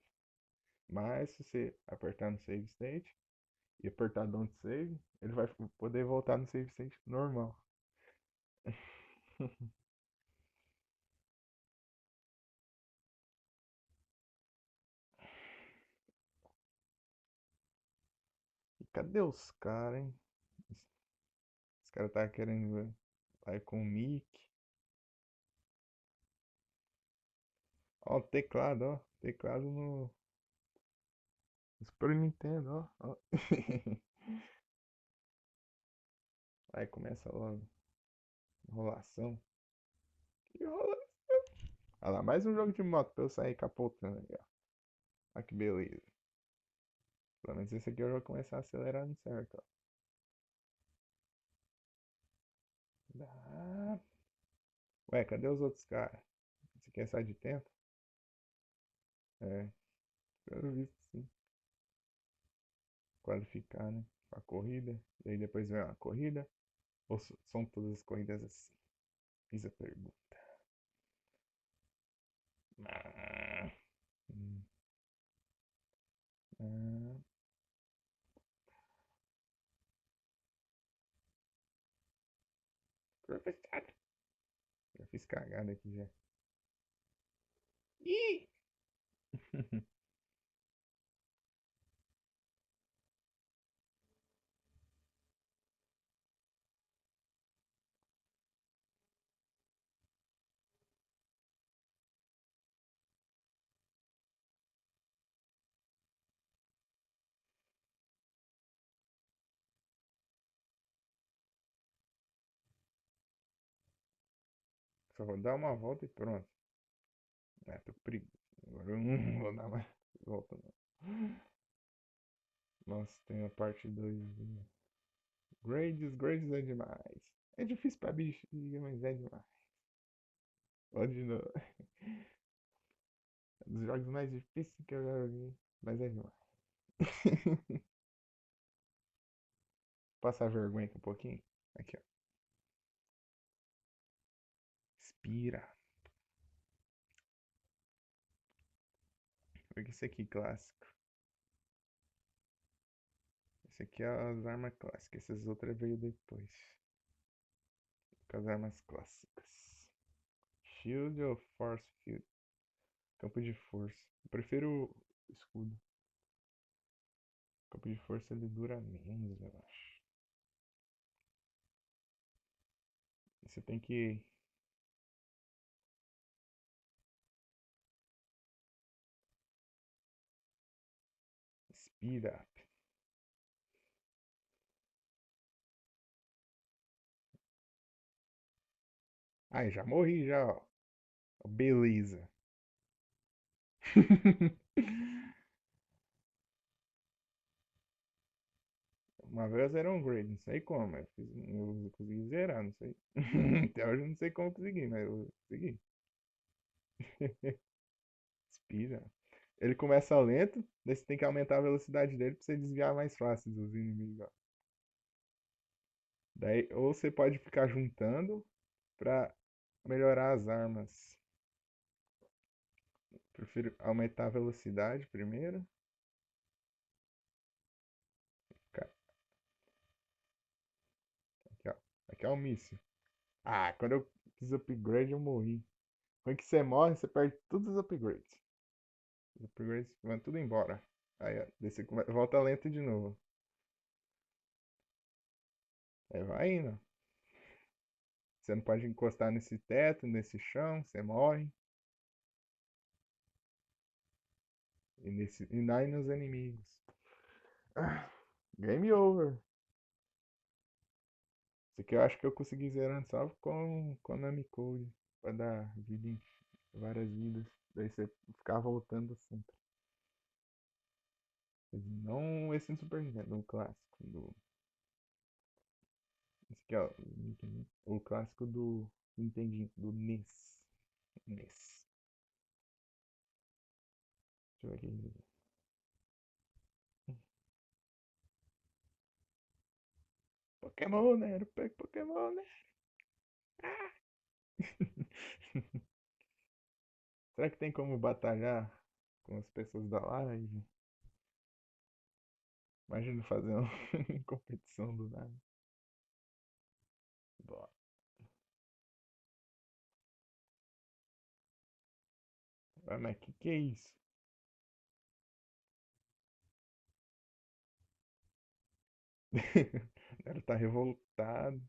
Mas se você apertar no save state e apertar don't save, ele vai poder voltar no save state normal. E cadê os caras, hein? Os caras tá querendo ver. Vai com o Mickey. Ó, o teclado, ó. Teclado no Super Nintendo, ó. Aí começa logo. Enrolação. Que enrolação. Olha lá, mais um jogo de moto pra eu sair capotando aí, ó. Olha que beleza. Pelo menos esse aqui eu vou começar a acelerar no certo, ó. Dá. Ué, cadê os outros caras? Você quer sair de tempo? É. Pelo visto, sim. Qualificar, né? A corrida. Daí depois vem a corrida. Ou são todas as corridas assim? Fiz a pergunta. Ah, hum, ah, professor. Já fiz cagada aqui já. Ih! Só vou dar uma volta e pronto. Ah, tô preguiça. Agora eu não vou dar mais volta não. Nossa, tem a parte 2. Grades é demais. É difícil pra bicho, mas é demais. Pode não. É dos jogos mais difíceis que eu já joguei, mas é demais. Passar vergonha aqui um pouquinho. Aqui, ó. Inspira. Porque esse aqui, clássico. Esse aqui é as armas clássicas. Essas outras veio depois. Com as armas clássicas. Shield ou Force Field? Campo de força. Eu prefiro o escudo. Campo de força ele dura menos, eu acho. Você tem que speed up. Ai, já morri já, ó. Beleza. Uma vez era um grade, não sei como, eu consegui zerar, não sei. Até hoje eu não sei como consegui, mas eu consegui. Inspira. Ele começa lento, daí você tem que aumentar a velocidade dele pra você desviar mais fácil dos inimigos, ó. Daí, ou você pode ficar juntando pra melhorar as armas. Prefiro aumentar a velocidade primeiro. Aqui, ó. Aqui é o míssil. Ah, quando eu fiz upgrade eu morri. Quando que você morre, você perde todos os upgrades. Os upgrades vão tudo embora. Aí, ó, daí você volta lento de novo. Aí vai indo. Você não pode encostar nesse teto, nesse chão, você morre. E dá nos inimigos. Ah, game over. Isso aqui eu acho que eu consegui zerar só com a Nami Code. Pra dar vida em várias vidas. Daí você ficar voltando sempre. Não esse no Super Nintendo, o clássico. Esse aqui é o clássico do Nintendinho, do NES. NES. Deixa eu ver aqui. Pokémon, né? Era o Pokémon, né? Ah! Será que tem como batalhar com as pessoas da live? Imagina fazer uma competição do nada. Bora. Ah, mas que é isso? Ela tá revoltado.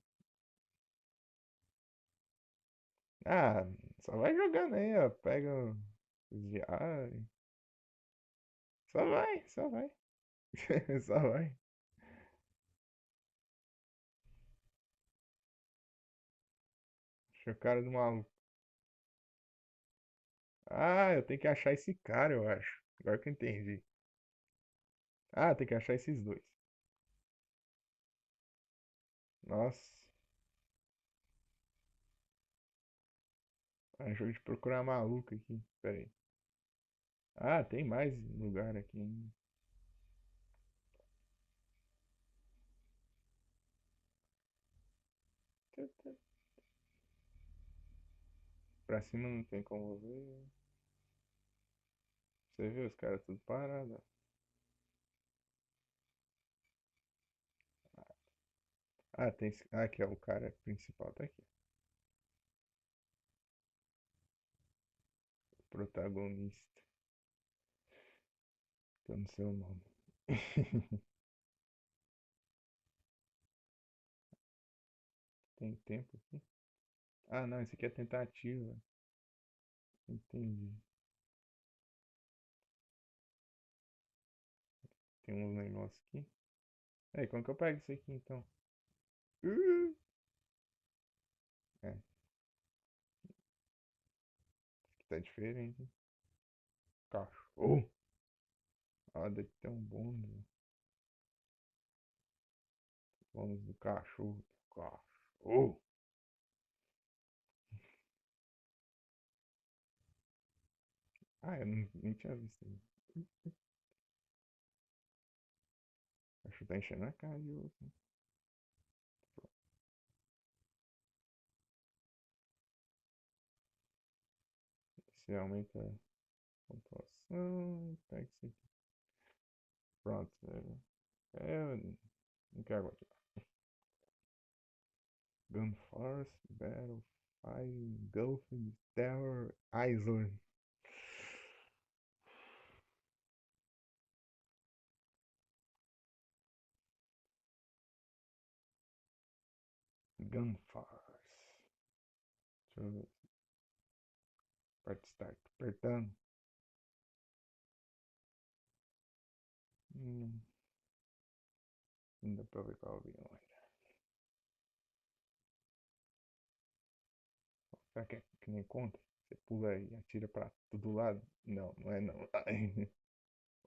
Ah, só vai jogando aí, ó. Pega os diários. Só vai, só vai. Só vai. Acho o cara do maluco. Ah, eu tenho que achar esse cara, eu acho. Agora que eu entendi. Ah, tem que achar esses dois. Nossa. É um jogo de procurar maluco aqui. Pera aí. Ah, tem mais lugar aqui ainda. Pra cima não tem como ver. Você viu os caras tudo parado, ó. Ah, tem. Ah, aqui, ó. O cara principal tá aqui. Protagonista. Tá no seu nome. Tem tempo aqui? Ah, não. Esse aqui é tentativa. Entendi. Tem uns negócios aqui. Ei, como que eu pego isso aqui então? Uh! É, isso aqui tá diferente, hein? Cachorro. Ah, deve ter um bônus. Bônus do cachorro. Cachorro. Ah, eu não, nem tinha visto aí. Acho que tá enchendo a cara de outro. Você aumenta a pontuação. Pega isso aqui. Pronto. Eu não quero aguentar. Gunforce, Battle, Fire, Golfing, Terror, Island. Gunforce. Deixa eu ver. Part Start. Apertando. Hum, não dá pra ver qual é o avião ainda. Será que é que nem contra? Você pula e atira pra todo lado? Não, não é não.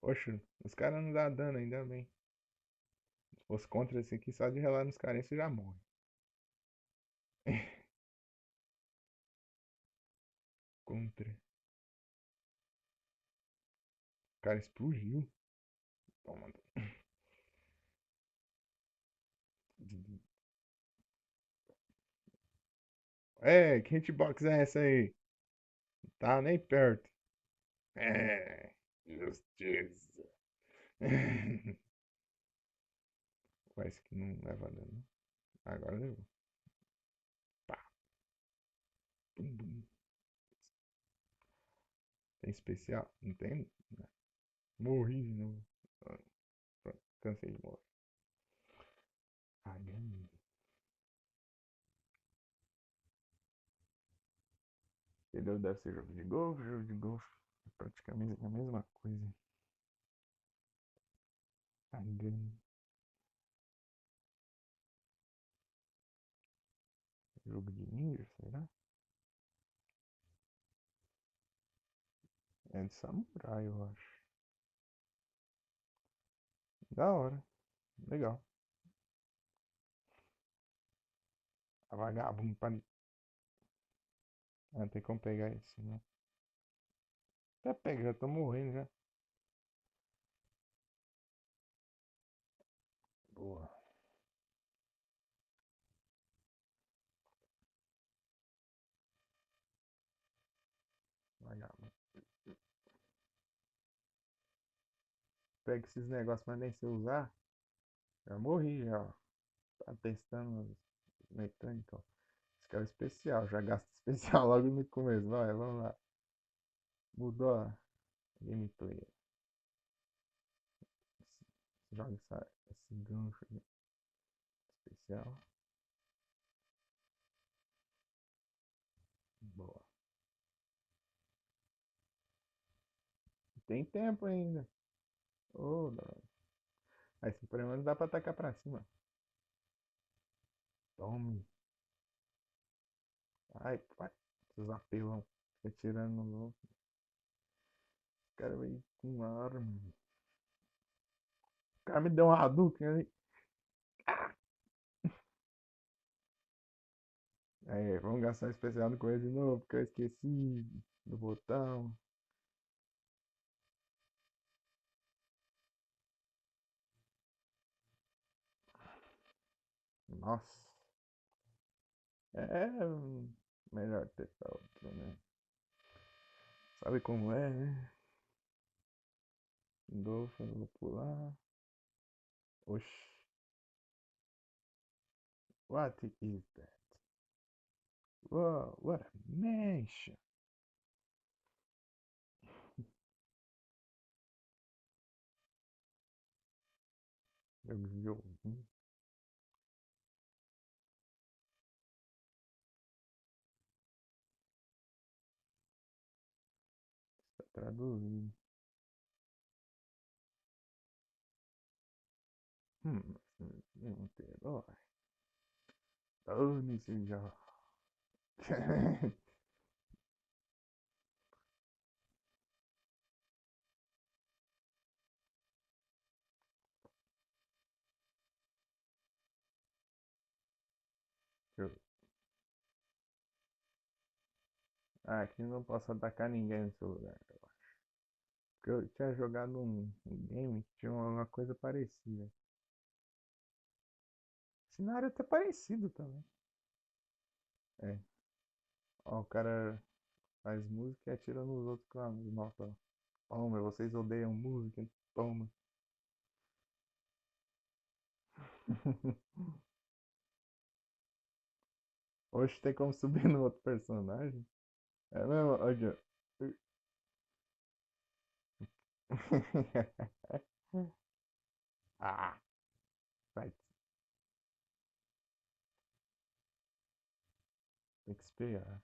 Oxe, os caras não dá dano ainda bem. Se fosse contra esse aqui, só de relar nos caras você já morre. Contra. O cara explodiu. Toma. É, que hitbox é essa aí? Tá nem perto. É, justiça. Parece que não leva dano. Agora levou. Pá, bum, bum. Tem especial? Não tem? Não. Morri de novo. Ah, pronto, cansei de morrer. Ah, ganhei. Entendeu? Deve ser jogo de golfe, jogo de golfe. É praticamente a mesma coisa. Ah, ganhei. Jogo de ninja, será? É de samurai, eu acho. Da hora. Legal. A vagabundo pra... Ah, tem como pegar esse, né? Até pega, já tô morrendo já. Boa. Vagabundo. Pega esses negócios, mas nem se usar. Já morri já, ó. Tá testando os mecânicos, ó. Esse cara é especial, já gasta especial logo no começo. Vai, vamos lá. Mudou a gameplay. Joga esse gancho aí. Especial. Boa. Tem tempo ainda. Oh, não. Aí se pelo menos dá pra atacar pra cima. Tome. Ai, pai. Esses apelão. Fica tirando no outro. O cara veio com uma arma. O cara me deu um Hadouken ali. Aí, vamos gastar um especial no coisa de novo, porque eu esqueci do botão. Nossa. É melhor ter pra outro, né? Sabe como é, né? Dolphin, eu vou pular. Oxi. What is that? Whoa, what a mansion. Eu vi ouvindo. Tá traduzindo. Não tem herói. Dane-se já. Ah, aqui não posso atacar ninguém nesse lugar. Porque eu tinha jogado um game que tinha uma coisa parecida. Cenário até parecido também. É. Ó, o cara faz música e atira nos outros com a nota. Toma, vocês odeiam música? Toma. Hoje tem como subir no outro personagem? É mesmo? Aqui, ó. Ah, vai. Tem que esperar.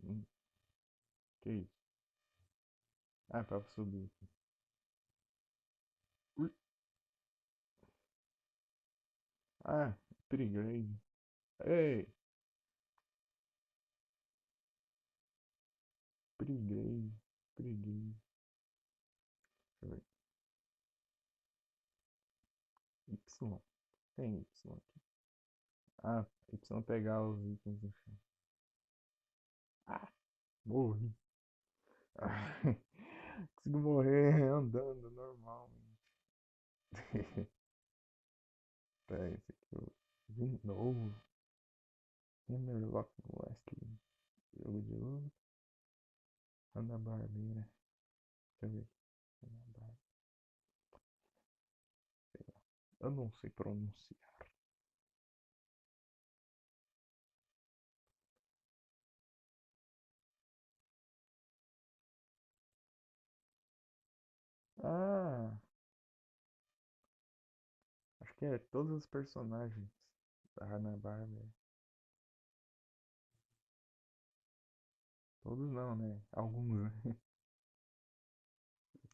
Hum, que isso? Ah, pra subir aqui. Ui. Ah, perigrade. Ei, perigrade. Perigrade. Deixa eu ver. Y. Tem Y aqui. Ah, Y pegar os itens do chão. Ah, morri. Ah, consigo morrer andando normalmente. Tá, esse aqui eu vi de novo. Hammerlock Wesley. Jogo de luta. Ana Barbeira. Deixa eu ver. Ana Bar... sei lá. Eu não sei pronunciar. Ah, acho que é todos os personagens da Hanna-Barbera. Todos não, né? Alguns, né?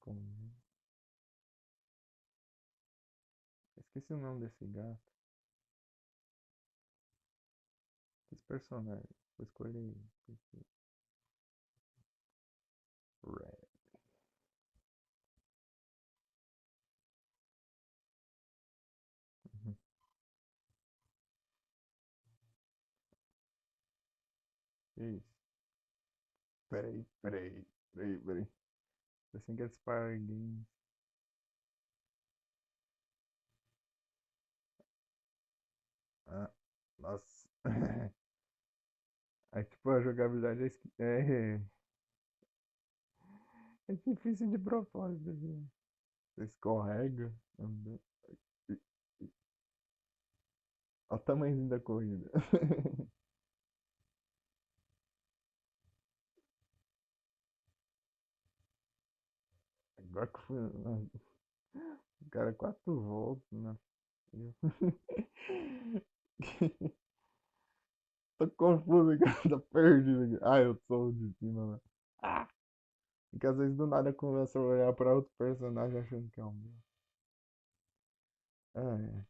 Como- esqueci o nome desse gato. Esse personagem. Vou escolher esse Red. Uhum. Que isso? Peraí. Assim que é Spire Games. Ah, nossa. Aí, tipo, a jogabilidade é difícil de propósito, assim. Você escorrega. Anda. Olha o tamanho da corrida. Agora que foi. O cara, 4 voltas na fila. Tô confuso, cara. Tô perdido aqui. Ah, eu sou o de cima, né? Ah! Porque às vezes do nada começa a olhar pra outro personagem achando que é o meu. Ah, é.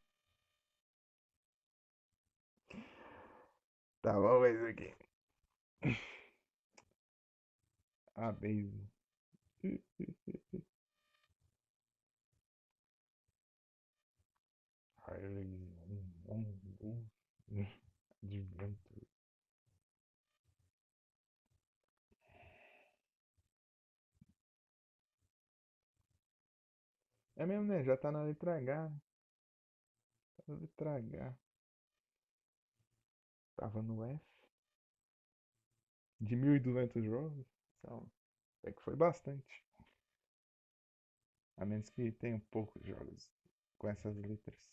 Tá, vamos ver isso aqui. Ah, base. Harley. Adventure. É mesmo, né? Já tá na letra H. Tá na letra H. Tava no F. De 1.200 jogos. Então, até que foi bastante. A menos que tenha poucos jogos com essas letras.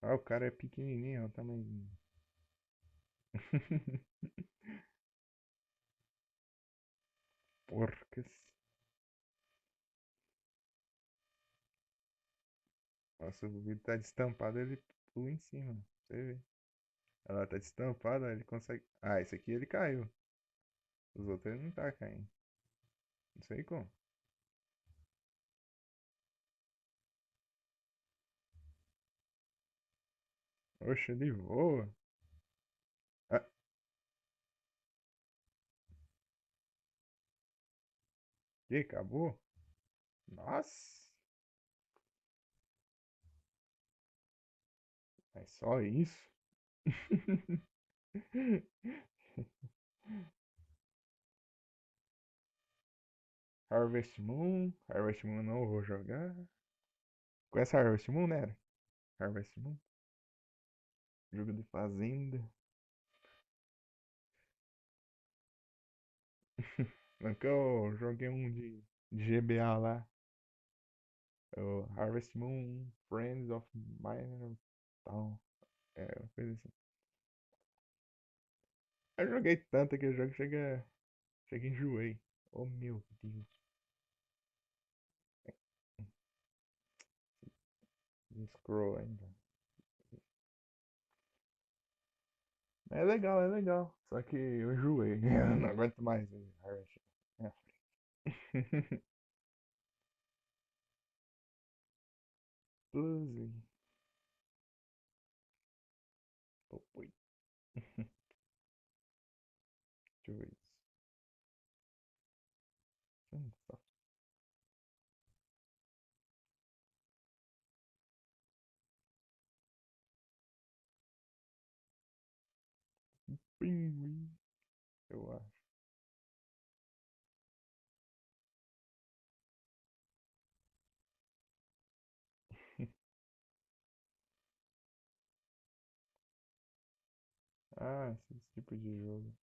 Ah, o cara é pequenininho, olha o tamanho. Porcas. Nossa, o vidro tá destampado, ele pula em cima. Você vê. Ela tá destampada, ele consegue. Ah, esse aqui ele caiu. Os outros ele não tá caindo. Não sei como. Oxe, ele voa. Ah, que acabou? Nossa, é só isso? Harvest Moon. Harvest Moon não vou jogar. Conhece Harvest Moon, né? Harvest Moon. Jogo de fazenda. Nunca eu joguei um de GBA lá. O Harvest Moon, Friends of Minor Town. É, uma coisa assim. Eu joguei tanto que o jogo chega enjoei. Oh meu Deus. Scroll ainda. É legal, é legal. Só que eu enjoei. Eu não aguento mais Harvest. É. Puzzle. Pô, deixa eu ver isso. Só pinguim, eu acho. Ah, esse tipo de jogo.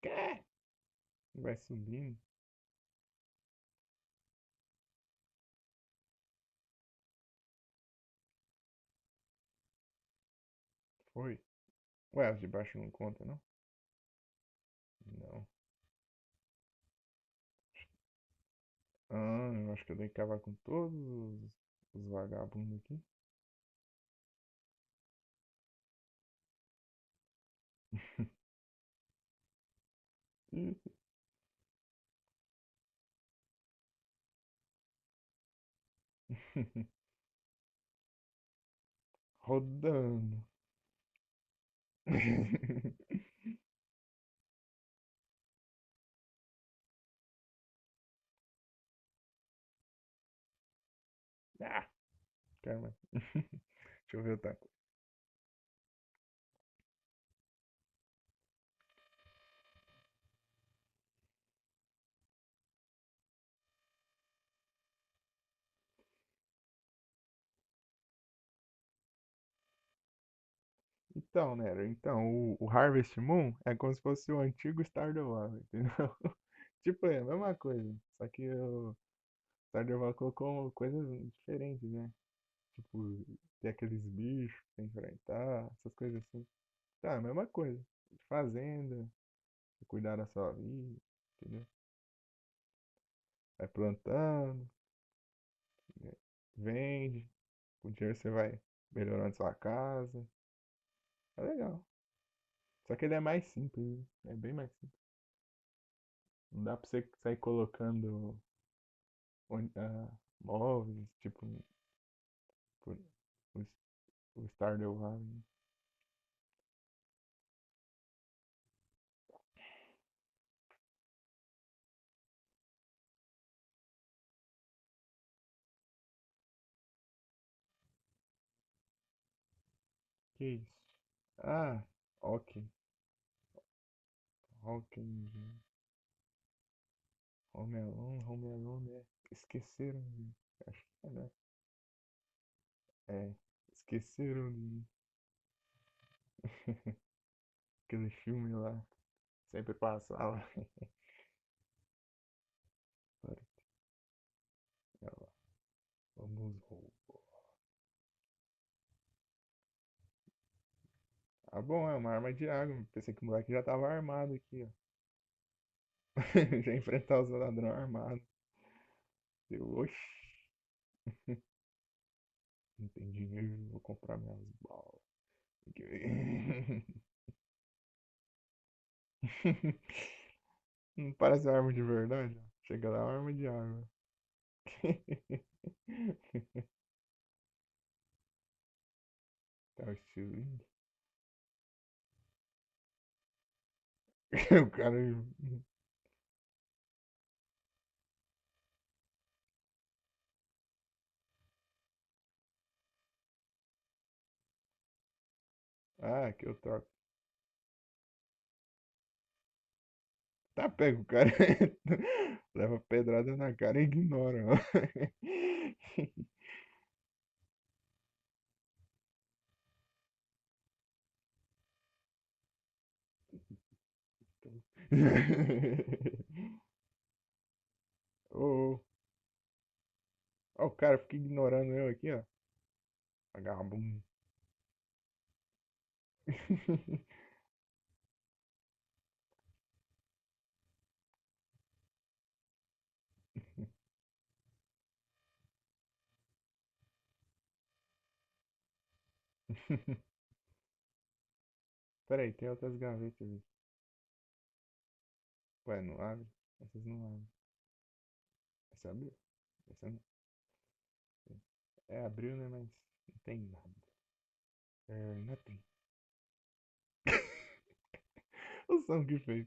Quê? Vai subindo? Foi. Ué, os de baixo não conta, não? Não. Ah, eu acho que eu tenho que acabar com todos os vagabundos aqui. Rodando. Ah, caramba. Deixa eu ver outra coisa. Então, Nero, então, o Harvest Moon é como se fosse o antigo Stardew Valley, entendeu? Tipo, é a mesma coisa. Só que o Stardew Valley colocou coisas diferentes, né? Tipo, tem aqueles bichos que tem que enfrentar, essas coisas assim. Tá, a mesma coisa. Fazenda, cuidar da sua vida, entendeu? Vai plantando, né? Vende, com o dinheiro você vai melhorando sua casa. É legal. Só que ele é mais simples, né? É bem mais simples. Não dá pra você sair colocando móveis, tipo, por, o, o Stardew Valley. Que isso? Ah, ok. Rock in Rio. Home Alone é. Esqueceram de mim. Acho que é, né? É. Esqueceram de mim. Aquele filme lá. Sempre passava. Pera, lá. Vamos roubar. Ah, bom, é uma arma de água. Pensei que o moleque já tava armado aqui, ó. Já enfrentar os ladrões armados. Eu, oxi, não tem dinheiro, vou comprar minhas balas. Não parece uma arma de verdade, ó. Chega lá, é uma arma de água. Tá o estilingue. O cara. Ah, que eu troco. Tá pego, o cara. Leva pedrada na cara e ignora, ó. Ô, ô. Ó, o cara fica ignorando eu aqui, ó. Vagabundo. Pera aí, tem outras gavetas ali. Ué, não abre? Essas não abrem. Essa abriu? Essa não. É, abriu, né? Mas não tem nada. É, nothing. O som que fez.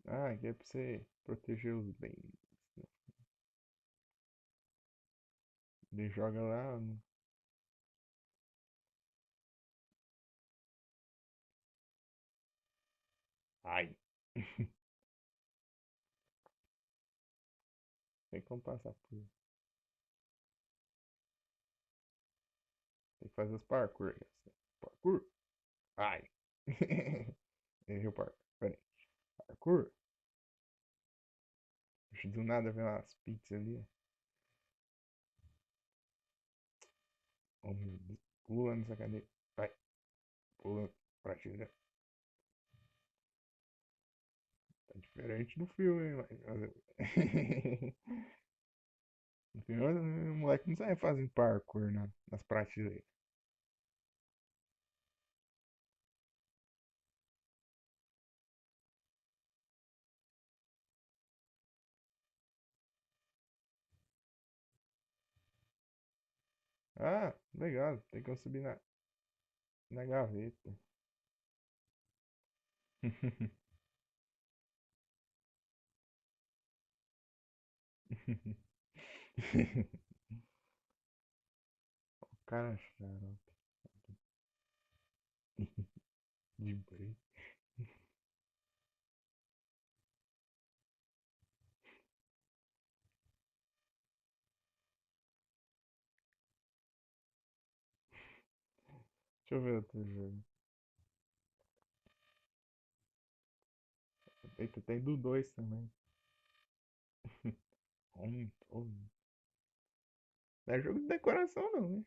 Ah, aqui é pra você proteger os bens. Ele joga lá. Ai. Tem como passar por. Tem que fazer os parkour. Parkour. Ai. Errei o parkour. Pera aí. Parkour. Puxa, do nada vem umas pizzas ali. Oh, meu Deus. Pula nessa cadeira. Vai. Pula pra tirar. Tá diferente do filme, hein? No filme, o moleque não sai fazendo parkour nas prateleiras. Ah, legal. Tem que subir na gaveta. O cara xarope. De break. Deixa eu ver outro jogo. Eita, tem do 2 também. Home Improvement. Não é jogo de decoração não, né?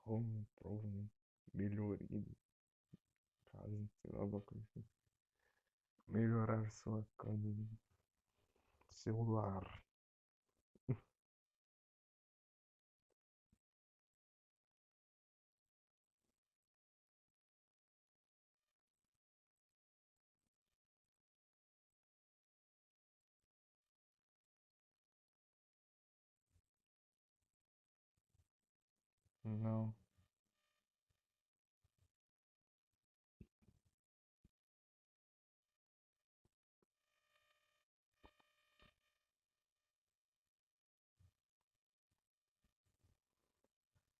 Home Improvement. Melhoria de casa, sei lá, alguma coisa assim. Melhorar sua casa de celular. Não.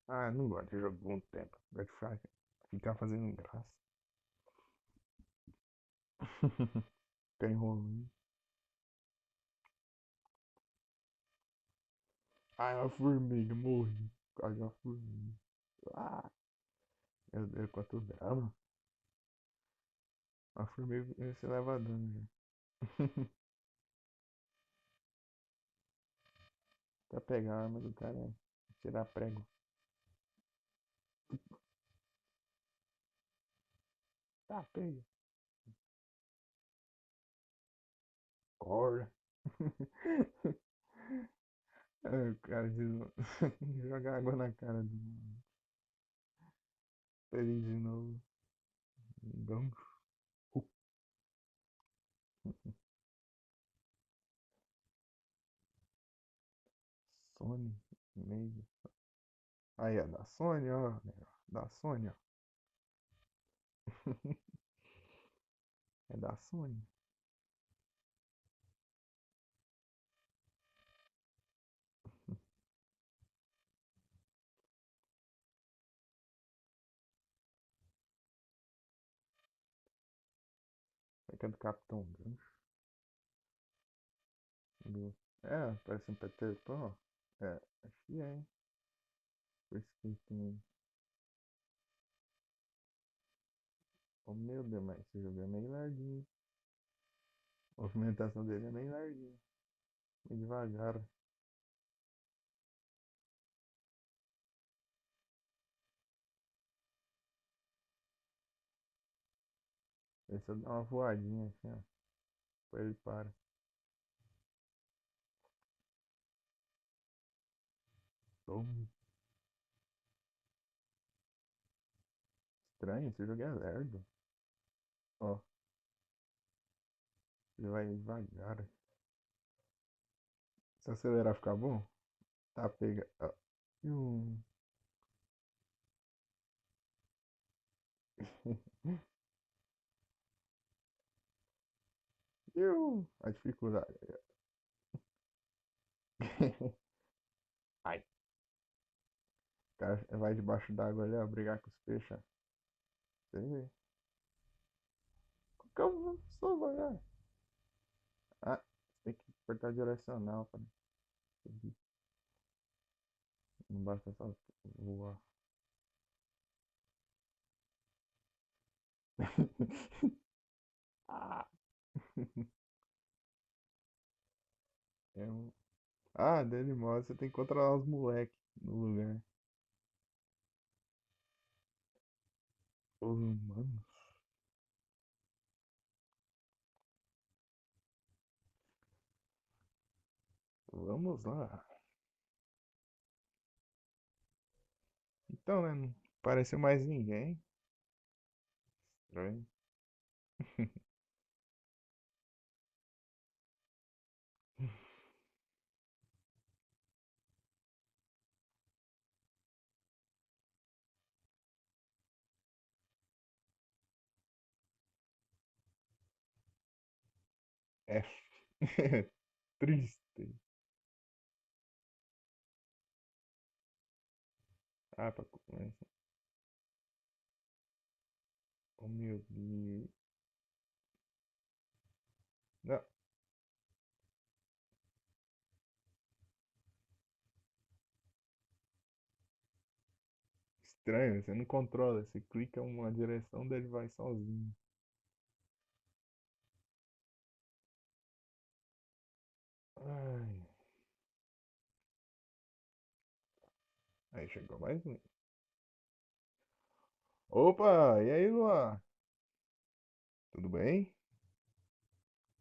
Ah, não gosto de jogo por muito tempo. Gosto de ficar fazendo graça. Ficar enrolando. Ai, a formiga, morri. Quase uma formiga. Ah, meu Deus, quanto drama. A formiga você leva dano já. Pra pegar a arma do cara é tirar prego. Tá, pega. Corre. É, o cara joga água na cara do feliz de novo. Vamos. Sony, meio. Aí, é da Sony, ó. Da Sony, ó. É da Sony. É que é do Capitão Gancho. É, parece um Peter Pan. É, acho que é, hein? Por isso que tem. Oh meu Deus, mas esse jogo é meio larguinho. A movimentação dele é meio larguinha. Meio devagar. Esse eu dou uma voadinha assim, ó. Depois ele para. Toma. Estranho, esse jogo é lerdo. Ó, ele vai devagar. Se acelerar ficar bom, tá, pega. Ó. Iu. Iu. A dificuldade. Ai. O cara vai debaixo d'água ali, ó, brigar com os peixes, ó. Você vê. Como sou devagar? Ah, tem que apertar direcional pra subir. Não basta só voar. Ah. É um... Ah, Danny Moss, você tem que controlar os moleques no lugar. Os humanos. Vamos lá. Então, né? Não apareceu mais ninguém. Estranho. F. Triste. Ah, pra começar. Oh meu Deus. Não, estranho, você não controla. Você clica uma direção, daí ele vai sozinho. Ai. Aí chegou mais um. Opa, e aí, Luan? Tudo bem?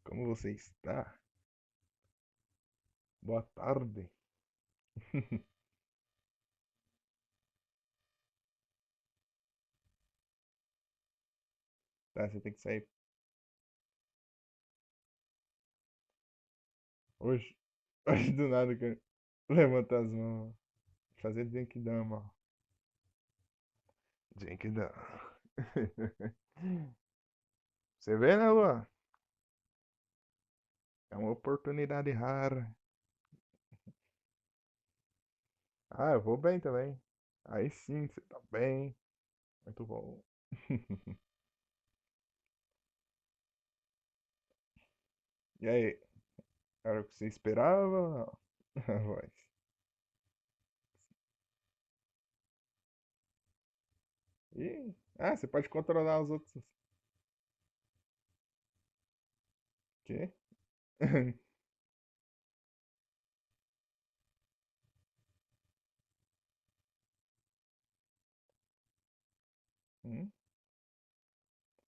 Como você está? Boa tarde. Tá, você tem que sair hoje. Hoje do nada que levanta as mãos. Fazer Genkidama. Genkidama. Você vê, né, Luan? É uma oportunidade rara. Ah, eu vou bem também. Aí sim, você tá bem. Muito bom. E aí, era o que você esperava ou não? A voz. E, você pode controlar os outros. Quê? Hum?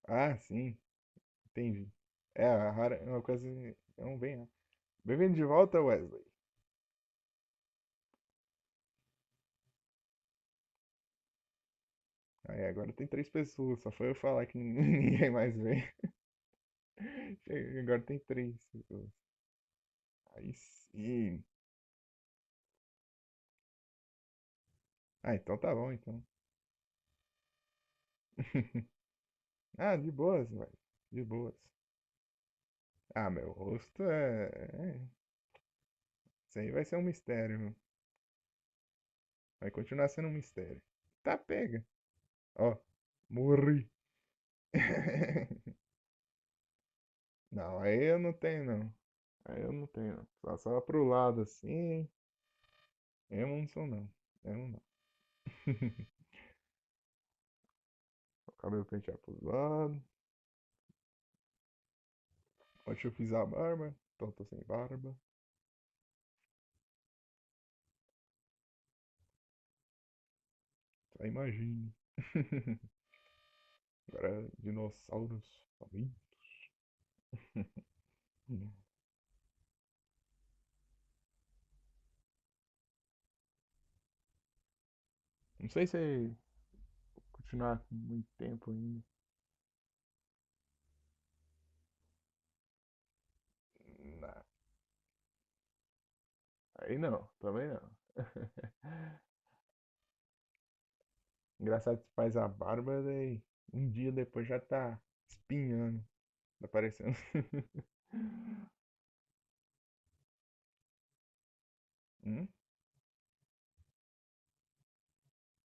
Ah, sim, entendi. A rara é uma coisa. É um bem, né? Bem-vindo de volta, Wesley. Aí, agora tem três pessoas, só foi eu falar que ninguém mais vem. Agora tem três pessoas. Aí sim. Ah, então tá bom, então. Ah, de boas, velho. De boas. Ah, meu rosto Isso aí vai ser um mistério. Vai continuar sendo um mistério. Tá, pega. Ó, morri. Não, aí eu não tenho, não. Aí eu não tenho, não. Só pro lado assim. Eu não sou, não. Eu não. O cabelo penteado pros lados. Ontem eu fiz a barba. Então tô sem barba. Só imagine. Agora, dinossauros famintos. Não sei se continuar com muito tempo ainda. Não, aí não, também não. Engraçado que faz a barba e um dia depois já tá espinhando, tá aparecendo. Hum?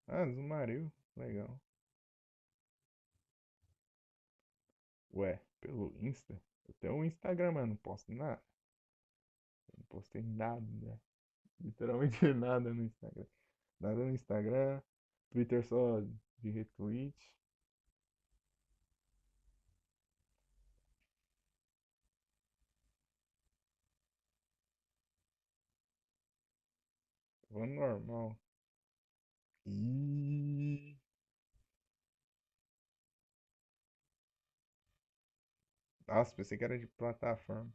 Ah, Zumaril, legal. Ué, pelo Insta? Eu tenho um Instagram, mas não posto nada. Eu não postei nada, literalmente nada no Instagram. Nada no Instagram, Twitter só de retweet. Vou normal. Ih, nossa, pensei que era de plataforma.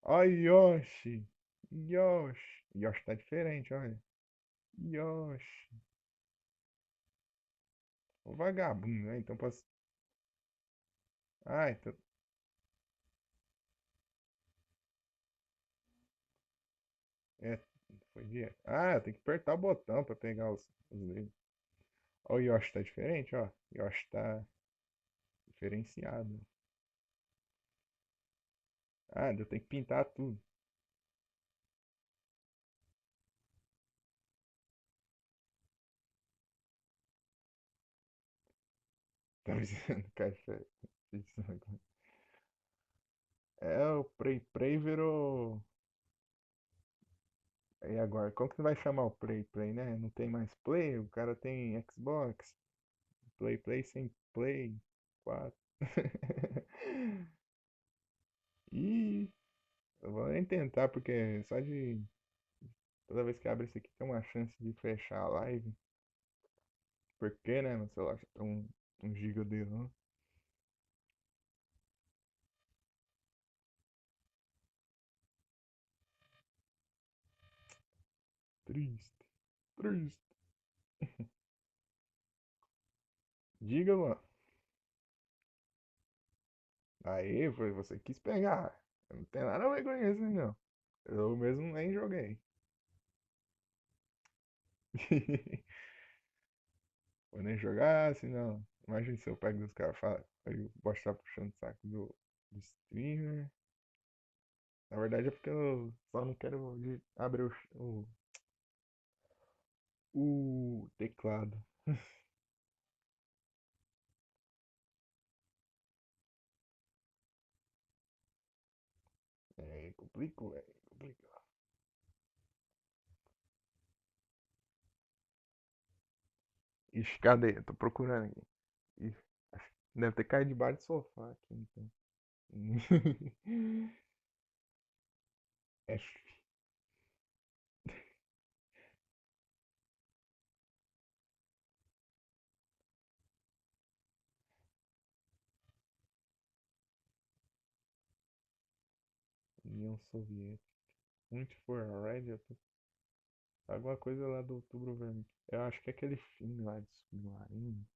Ó, Yoshi! Yoshi! Yoshi tá diferente, olha. Yoshi! O vagabundo, né? Então posso. Ah, então. É, foi dia. Ah, tem que apertar o botão pra pegar os dedos. Ó, o Yoshi tá diferente, ó. Yoshi tá diferenciado. Ah, eu tenho que pintar tudo. Tá dizendo café. É, o Prey Prey virou. E agora, como que vai chamar o Play Play, né? Não tem mais Play, o cara tem Xbox. Play Play sem Play 4. E eu vou nem tentar, porque só de toda vez que abre isso aqui tem uma chance de fechar a live. Porque, né? No celular já tem um giga de RAM. Triste, triste. Diga, mano. Aí, foi você que quis pegar. Eu não tenho nada a ver com isso, não. Eu mesmo nem joguei. Vou nem jogar, senão. Imagina se eu pego dos caras e falo. Aí eu posso estar puxando o saco do streamer. Na verdade é porque eu só não quero abrir O teclado. É, complicou, é, complicou. Ixi, cadê? Tô procurando aqui. Ixi, deve ter caído debaixo do sofá aqui, então. F. União Soviética. Muito for Red, alguma coisa lá do Outubro Vermelho. Eu acho que é aquele filme lá de submarino,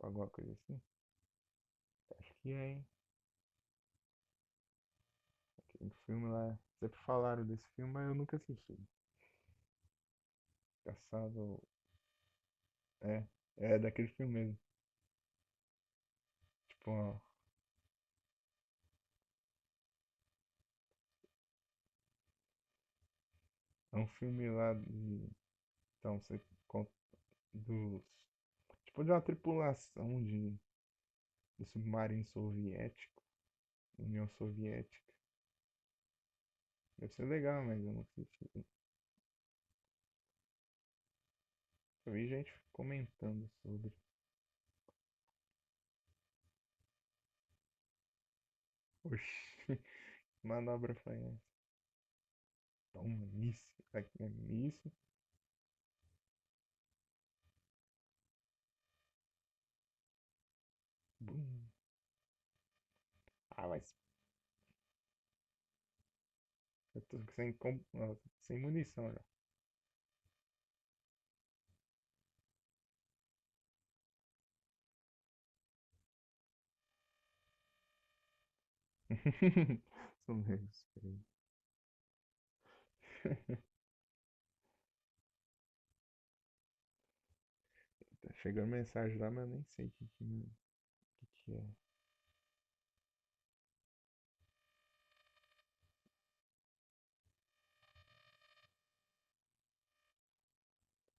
alguma coisa assim. Acho que é, hein? Aquele filme lá. Sempre falaram desse filme, mas eu nunca assisti. Caçado. É, é daquele filme mesmo. Tipo, ó, é um filme lá de. Então, você conta dos. Tipo, de uma tripulação de submarino soviético, União Soviética. Deve ser legal, mas eu não assisti. Eu vi gente comentando sobre. Oxi, manobra foi essa? Toma, isso. Aqui é isso. Bum. Ah, mas eu tô sem munição já. Isso mesmo, espera. Tá chegando mensagem lá, mas eu nem sei o que é.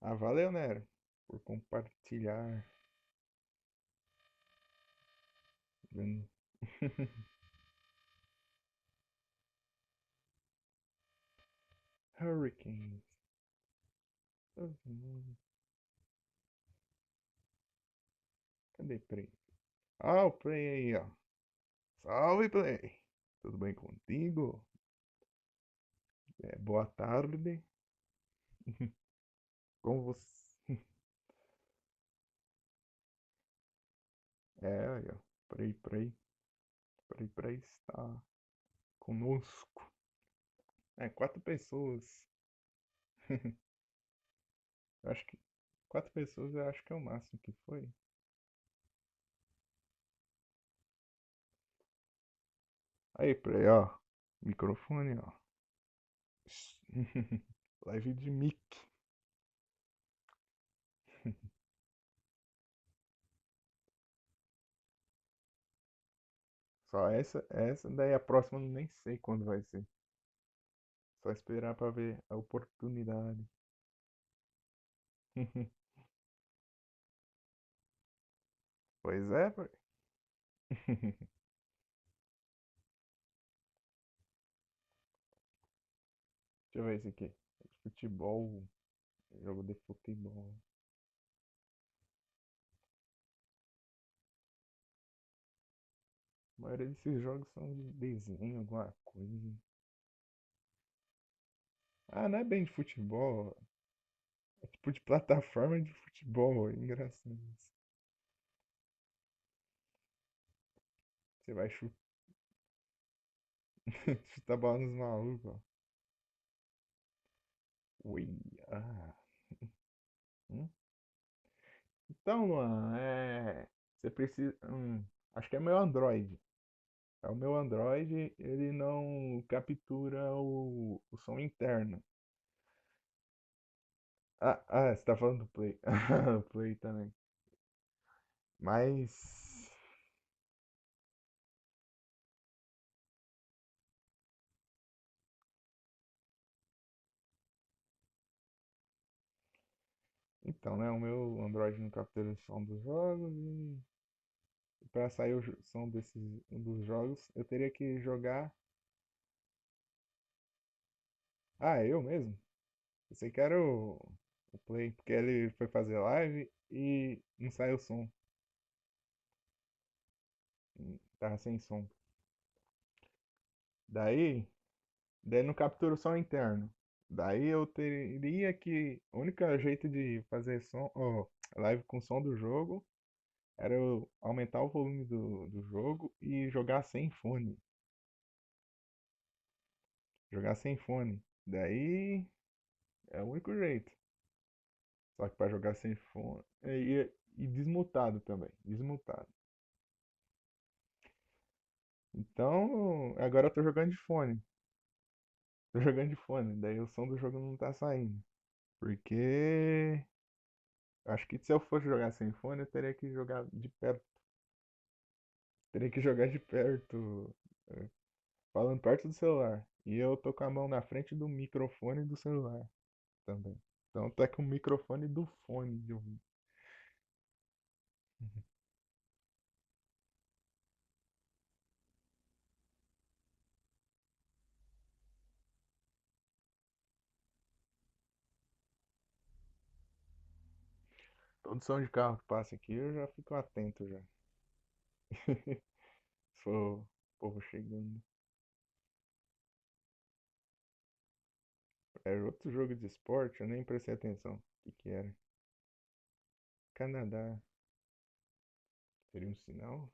Ah, valeu, Nero, por compartilhar. Vendo. Hurricanes. Cadê Play? Ah, o Play aí, ó. Salve, Play. Tudo bem contigo? É, boa tarde. Como você? É, aí, ó. Play está conosco. É, quatro pessoas. Eu acho que quatro pessoas eu acho que é o máximo que foi. Aí, Play, ó. Microfone, ó. Live de mic. Só essa, daí a próxima eu nem sei quando vai ser. Só esperar pra ver a oportunidade. Pois é, Play. Deixa eu ver esse aqui. Futebol. Jogo de futebol. A maioria desses jogos são de desenho, alguma coisa. Ah, não é bem de futebol. É tipo de plataforma de futebol. É engraçado isso. Você vai chutar bola nos malucos, ó. Ui, ah. Hum? Então, Luan, você precisa. Acho que é meu Android. É o meu Android, ele não captura o som interno. Você tá falando do Play. O Play também. Mas. Então, né? O meu Android não captura o som dos jogos e para sair o som desses dos jogos, eu teria que jogar. Ah, eu mesmo? Eu sei que era o Play, porque ele foi fazer live e não saiu som. Tava sem som. Daí, daí não captura o som interno. Daí eu teria que. O único jeito de fazer som, ó, live com som do jogo era eu aumentar o volume do jogo e jogar sem fone. Jogar sem fone. Daí é o único jeito. Só que pra jogar sem fone. E desmutado também. Desmutado. Então, agora eu tô jogando de fone. Tô jogando de fone. Daí o som do jogo não tá saindo. Porque acho que se eu fosse jogar sem fone, eu teria que jogar de perto. Teria que jogar de perto. eh, Falando perto do celular. E eu tô com a mão na frente do microfone do celular também. Então tá com o microfone do fone de ouvido. Todo som de carro que passa aqui eu já fico atento já. Se for o povo chegando. Era outro jogo de esporte, eu nem prestei atenção. O que que era? Canadá. Seria um sinal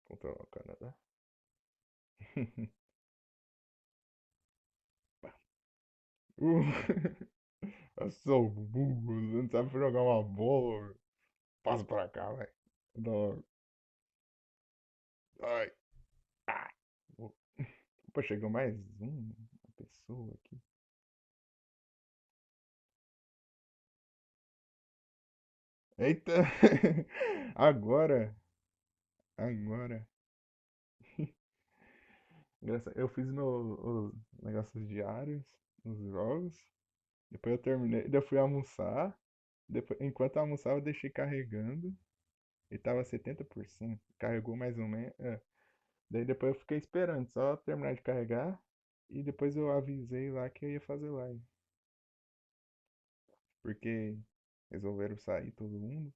contra o Canadá? Uh, eu sou burro, você não sabe jogar uma bola. Passa pra cá, velho. Dá- Ai, ai. Opa, chegou mais uma pessoa aqui. Eita! Agora, agora. Eu fiz os negócios diários nos jogos. Depois eu terminei. Daí eu fui almoçar. Depois, enquanto eu almoçava, eu deixei carregando. E tava 70%. Carregou mais ou menos. Daí depois eu fiquei esperando, só terminar de carregar. E depois eu avisei lá que eu ia fazer live. Porque resolveram sair todo mundo.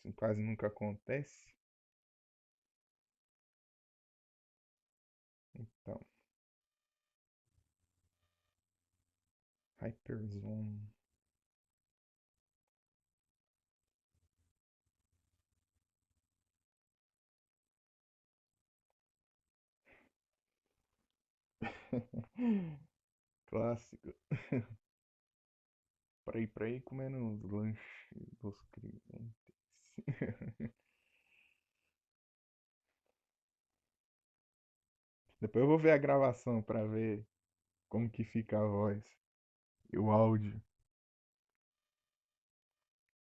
Isso quase nunca acontece. Então, Hyperzone. Clássico. Pra ir comendo os lanches dos clientes. Depois eu vou ver a gravação pra ver como que fica a voz e o áudio.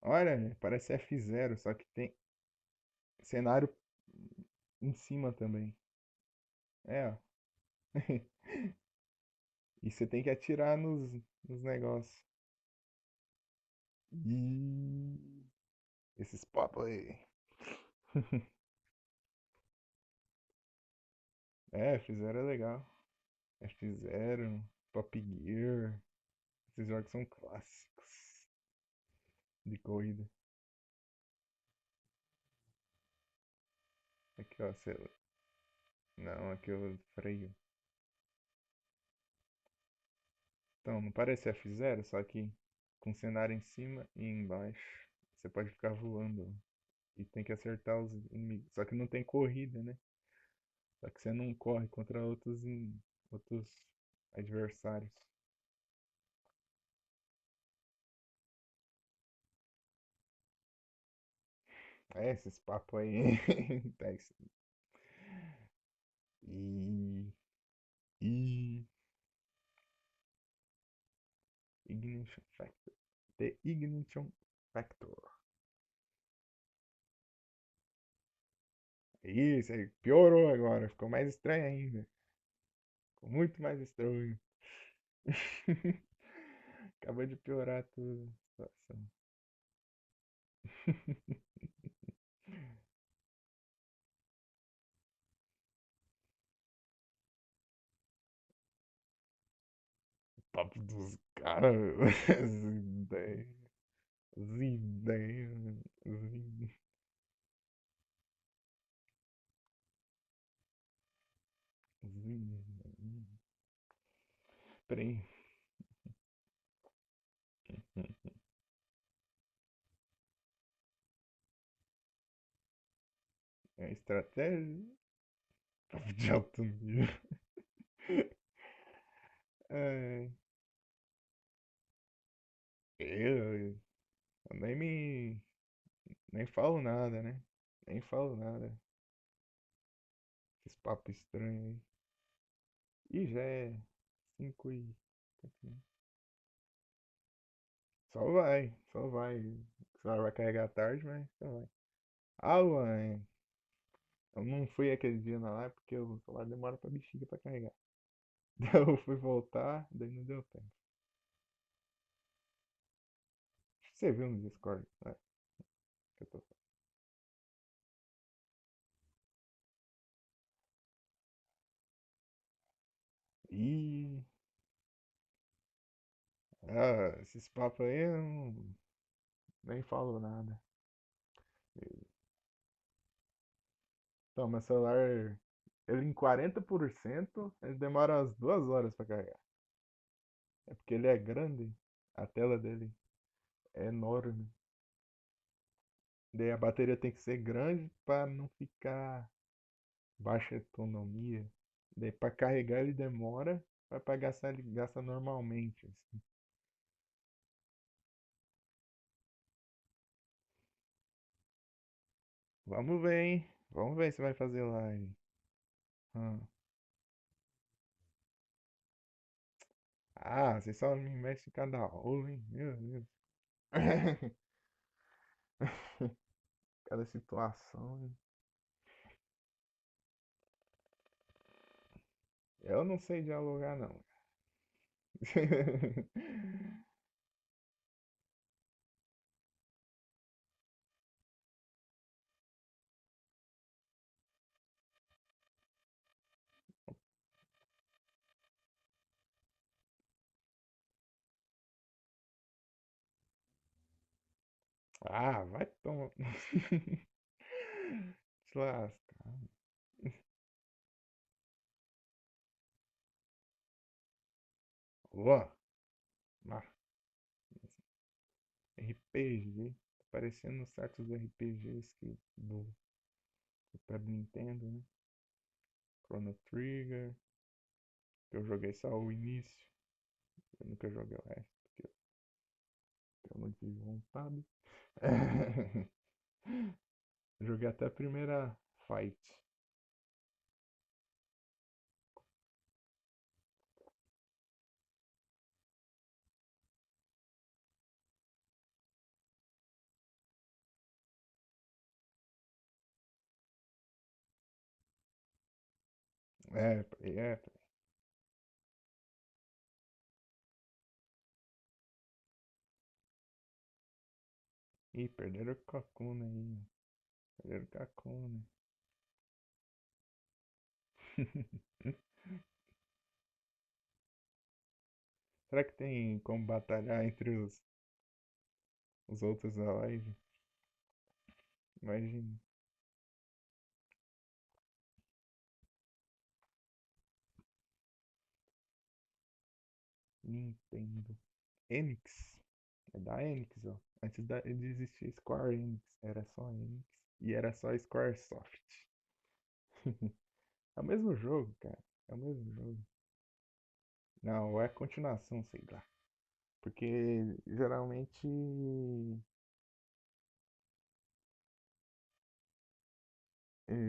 Olha, parece F0, só que tem cenário em cima também. É, ó. E você tem que atirar nos negócios. E esses papos aí. É, F0 é legal. F0, Top Gear. Esses jogos são clássicos de corrida. Aqui, ó, não, aqui eu freio. Então, não parece F0, só que com cenário em cima e embaixo. Você pode ficar voando e tem que acertar os inimigos. Só que não tem corrida, né? Só que você não corre contra outros adversários. É, esses papos aí. Tá, E, e Ignition Factor. The Ignition Factor. Isso aí, piorou agora. Ficou mais estranho ainda. Ficou muito mais estranho. Acabou de piorar tudo a situação. Papo dos caras, as ideias, as ideias, as ideias. Peraí. É estratégia? Papo de alto nível. É, eu nem falo nada, né? Nem falo nada. Esses papos estranhos aí. Ih, já é 5 e. Só vai, só vai. O celular vai carregar tarde, mas só vai. Ah, Luan, eu não fui aquele dia na live porque o celular demora pra bexiga pra carregar. Daí eu fui voltar, daí não deu tempo. Você viu no Discord, né? Que eu tô... Ih, esses papos aí eu nem falo nada. Então, meu celular, ele em 40%, ele demora umas 2 horas pra carregar. É porque ele é grande, a tela dele é enorme. Daí a bateria tem que ser grande para não ficar baixa autonomia. Daí para carregar ele demora, para gastar ele gasta normalmente, assim. Vamos ver, hein? Vamos ver se vai fazer live. Ah, vocês só me mexem em cada aula, hein? Meu Deus. Cada situação, hein? Eu não sei dialogar, não. Vai tomar. Se lascar. Ó, ah, RPG. Tá parecendo certos RPGs do Super Nintendo, né? Chrono Trigger. Que eu joguei só o início. Eu nunca joguei o resto, porque eu não tive vontade. Joguei até a primeira fight. É. Ih, perderam o Kakuna aí. Perderam o Kakuna. Será que tem como batalhar entre os outros da live? Imagina. Nintendo. Enix. É da Enix, ó. Antes de existir Square Enix, era só Enix. E era só Squaresoft. É o mesmo jogo, cara. É o mesmo jogo. Não, é continuação, sei lá. Porque geralmente,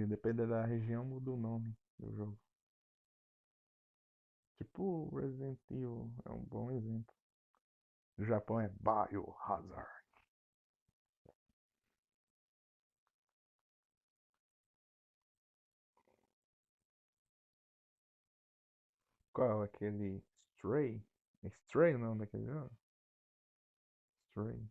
depende da região, muda o nome do jogo. Tipo Resident Evil é um bom exemplo. No Japão é Biohazard. Qual? Aquele Stray? Stray o nome daquele jogo? Stray.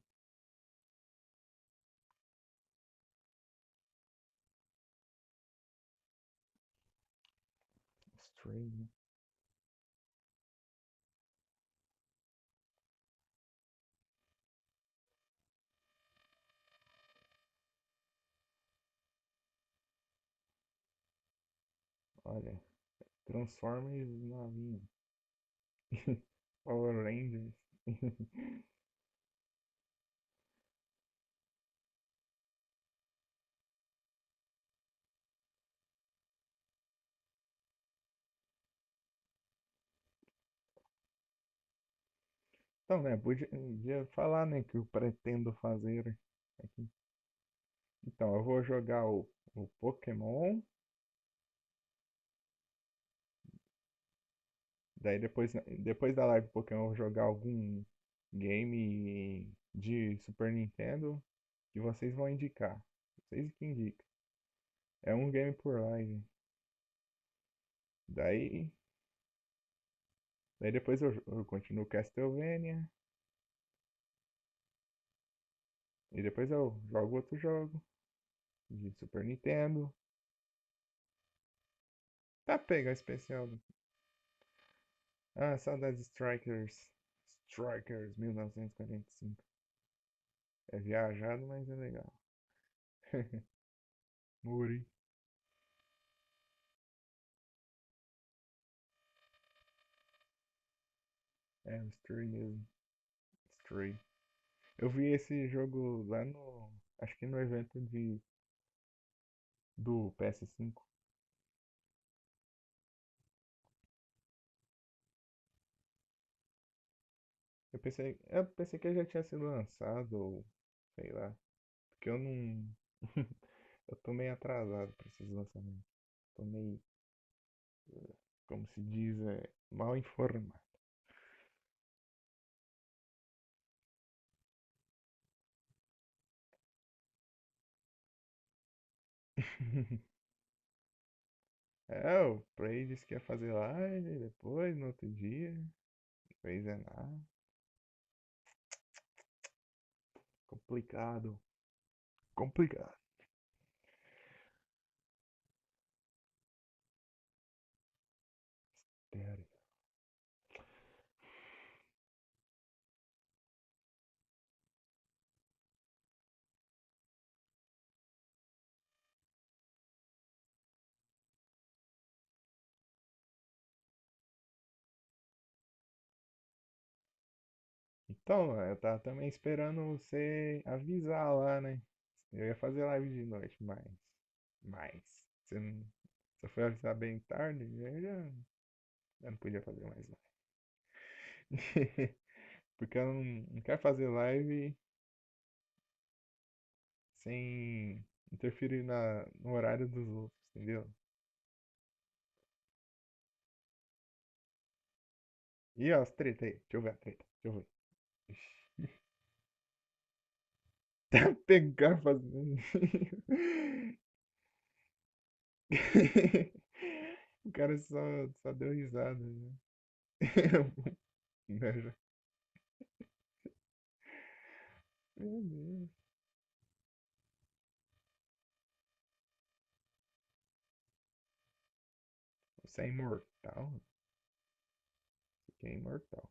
Stray, né? Olha, Transformers na linha. Power Rangers. Então, né, podia falar, né, que eu pretendo fazer aqui. Então, eu vou jogar o Pokémon, daí depois da live do Pokémon eu vou jogar algum game de Super Nintendo que vocês vão indicar. Vocês que indicam. É um game por live. Daí, daí depois eu continuo Castlevania, e depois eu jogo outro jogo de Super Nintendo. Tá pega especial. Ah, saudades Strikers. Strikers 1945. É viajado, mas é legal. Muri. É, o Stray mesmo. Stray. Eu vi esse jogo lá no. Acho que no evento do PS5. Eu pensei que ele já tinha sido lançado, ou sei lá. Porque eu não. Eu tô meio atrasado pra esses lançamentos. Tô meio, como se diz, mal informado. É, o Play disse que ia fazer live depois, no outro dia. Fez é nada. Complicado. Complicado. Sério. Então, eu tava também esperando você avisar lá, né? Eu ia fazer live de noite, mas você não, você foi avisar bem tarde, eu não podia fazer mais live. Porque eu não quero fazer live sem interferir no horário dos outros, entendeu? E ó, as treta aí, deixa eu ver a treta, deixa eu ver. Ixi, tá pegando fazendo. O cara só deu risada, né? Meu Deus. Você é imortal? Você é imortal.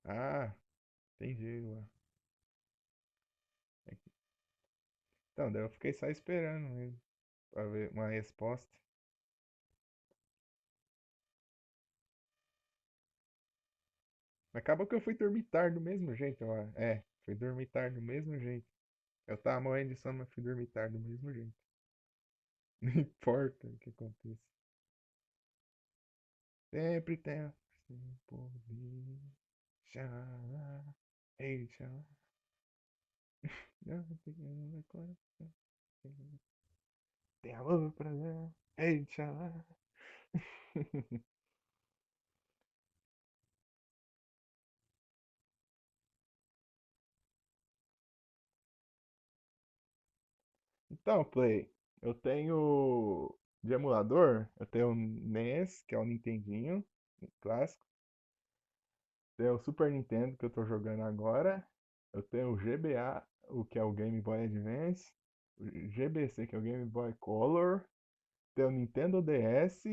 Ah, entendi lá. Então, daí eu fiquei só esperando mesmo pra ver uma resposta. Acabou que eu fui dormir tarde do mesmo jeito, ó. É, fui dormir tarde do mesmo jeito. Eu tava morrendo de sono, mas fui dormir tarde do mesmo jeito. Não importa o que aconteça. Sempre tem por vir. Xalá. Ei, xalá. Não tem no coração. Tem amor pra dar. Ei, xalá. Então, Play, eu tenho de emulador, eu tenho o NES, que é o Nintendinho, um clássico. Tem o Super Nintendo que eu tô jogando agora. Eu tenho o GBA, o que é o Game Boy Advance. O GBC, que é o Game Boy Color. Tenho o Nintendo DS.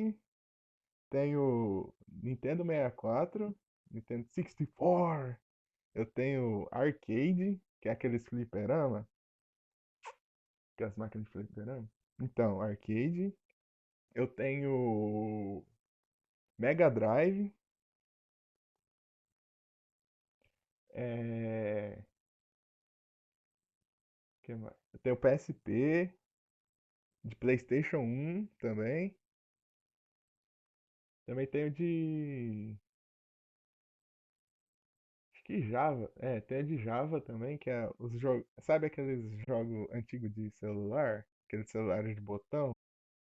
Tenho o Nintendo 64. Nintendo 64. Eu tenho Arcade, que é aqueles fliperama. Aquelas máquinas de fliperama. Então, Arcade. Eu tenho Mega Drive. É... Que mais? Eu tenho PSP. De PlayStation 1 também. Também tenho de. Acho que Java. É, tenho de Java também, que é os jogos. Sabe aqueles jogos antigos de celular? Aqueles celulares de botão?